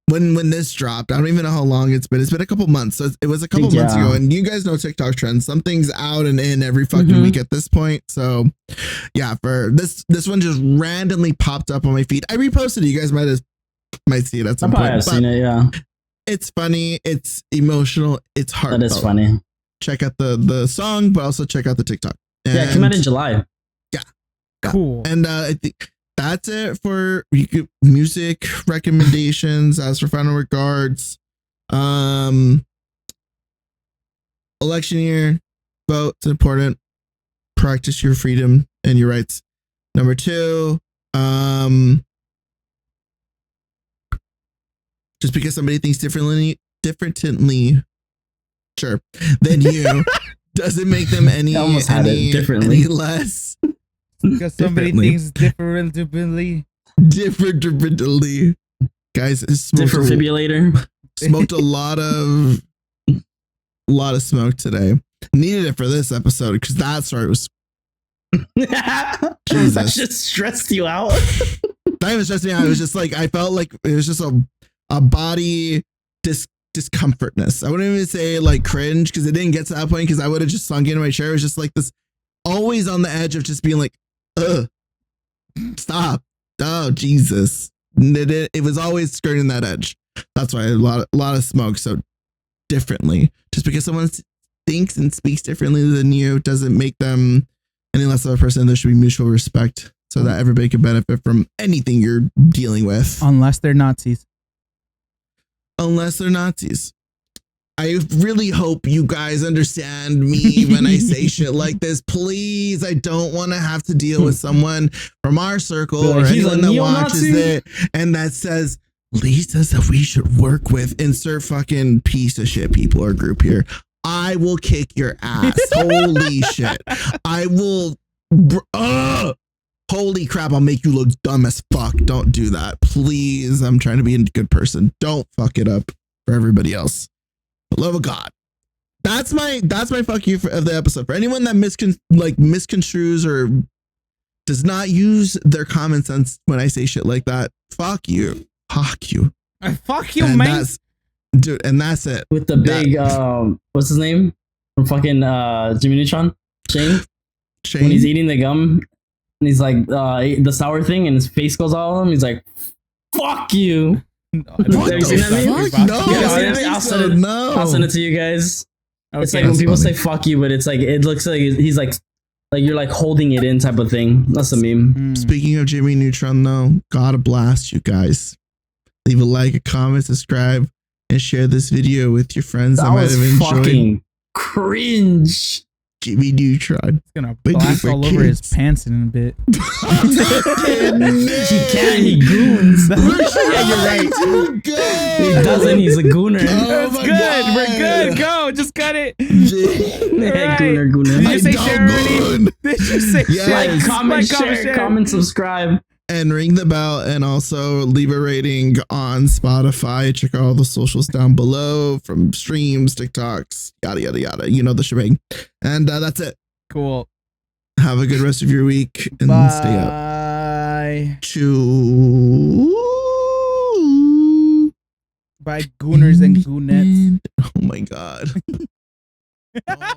Speaker 3: when this dropped. I don't even know how long it's been. It's been a couple months. So it was a couple months ago. And you guys know TikTok trends. Something's out and in every fucking week at this point. So yeah, for this one just randomly popped up on my feed. I reposted it. You guys might see it at some point.
Speaker 2: I've seen it, yeah.
Speaker 3: It's funny. It's emotional. It's heartfelt.
Speaker 2: That is funny.
Speaker 3: Check out the song, but also check out the TikTok.
Speaker 2: And it came out in July.
Speaker 3: Yeah.
Speaker 1: Cool.
Speaker 3: And I think that's it for music recommendations. As for final regards, election year, vote. It's important. Practice your freedom and your rights. Number 2, just because somebody thinks differently, sure, than you, doesn't make them any less.
Speaker 1: Because somebody thinks differently.
Speaker 3: Guys,
Speaker 2: defibrillator.
Speaker 3: Smoked a lot of smoke today. Needed it for this episode because that story was Jesus.
Speaker 2: That just stressed you out.
Speaker 3: Not even stressed me out. It was just like I felt like it was just a body discomfortness. I wouldn't even say like cringe because it didn't get to that point because I would have just sunk into my chair. It was just like this, always on the edge of just being like, stop. Oh, Jesus. It was always skirting that edge. That's why a lot of smoke. So differently, just because someone thinks and speaks differently than you doesn't make them any less of a person. There should be mutual respect so that everybody can benefit from anything you're dealing with.
Speaker 1: Unless they're Nazis.
Speaker 3: I really hope you guys understand me when I say shit like this. Please, I don't want to have to deal with someone from our circle or anyone that watches it and that says, Lee says that we should work with insert fucking piece of shit people or group here. I will kick your ass. Holy shit. I will. Holy crap, I'll make you look dumb as fuck. Don't do that. Please. I'm trying to be a good person. Don't fuck it up for everybody else. For the love of God. That's my fuck you of the episode. For anyone that misconstrues or does not use their common sense when I say shit like that, fuck you. Fuck you.
Speaker 1: Fuck you, man.
Speaker 3: Dude, and that's it.
Speaker 2: With the big what's his name? From fucking Jimmy Neutron? Shane? When he's eating the gum and he's like the sour thing and his face goes all of him, he's like, fuck you.
Speaker 3: Have you seen that meme? No.
Speaker 2: I'll send it to you guys. Okay, it's like when people say fuck you, but it's like it looks like he's like you're like holding it in type of thing. That's a meme.
Speaker 3: Speaking of Jimmy Neutron though, gotta blast you guys. Leave a like, a comment, subscribe, and share this video with your friends that might have enjoyed.
Speaker 2: Fucking cringe.
Speaker 3: Jimmy Neutron.
Speaker 1: It's gonna blast all over his pants in a bit.
Speaker 2: He can't. He goons.
Speaker 1: Yeah, you're right.
Speaker 2: He doesn't. He's a gooner.
Speaker 1: That's good. God. We're good. Go. Just cut it.
Speaker 2: Yeah, gooner.
Speaker 1: Did you say share already? Did you say
Speaker 2: like, comment, share, comment, subscribe.
Speaker 3: And ring the bell, and also leave a rating on Spotify. Check out all the socials down below, from streams, TikToks, yada yada yada. You know the shebang. And that's it.
Speaker 1: Cool.
Speaker 3: Have a good rest of your week and stay up.
Speaker 1: Bye.
Speaker 3: Bye,
Speaker 1: gooners and goonettes.
Speaker 3: Oh my God. Oh.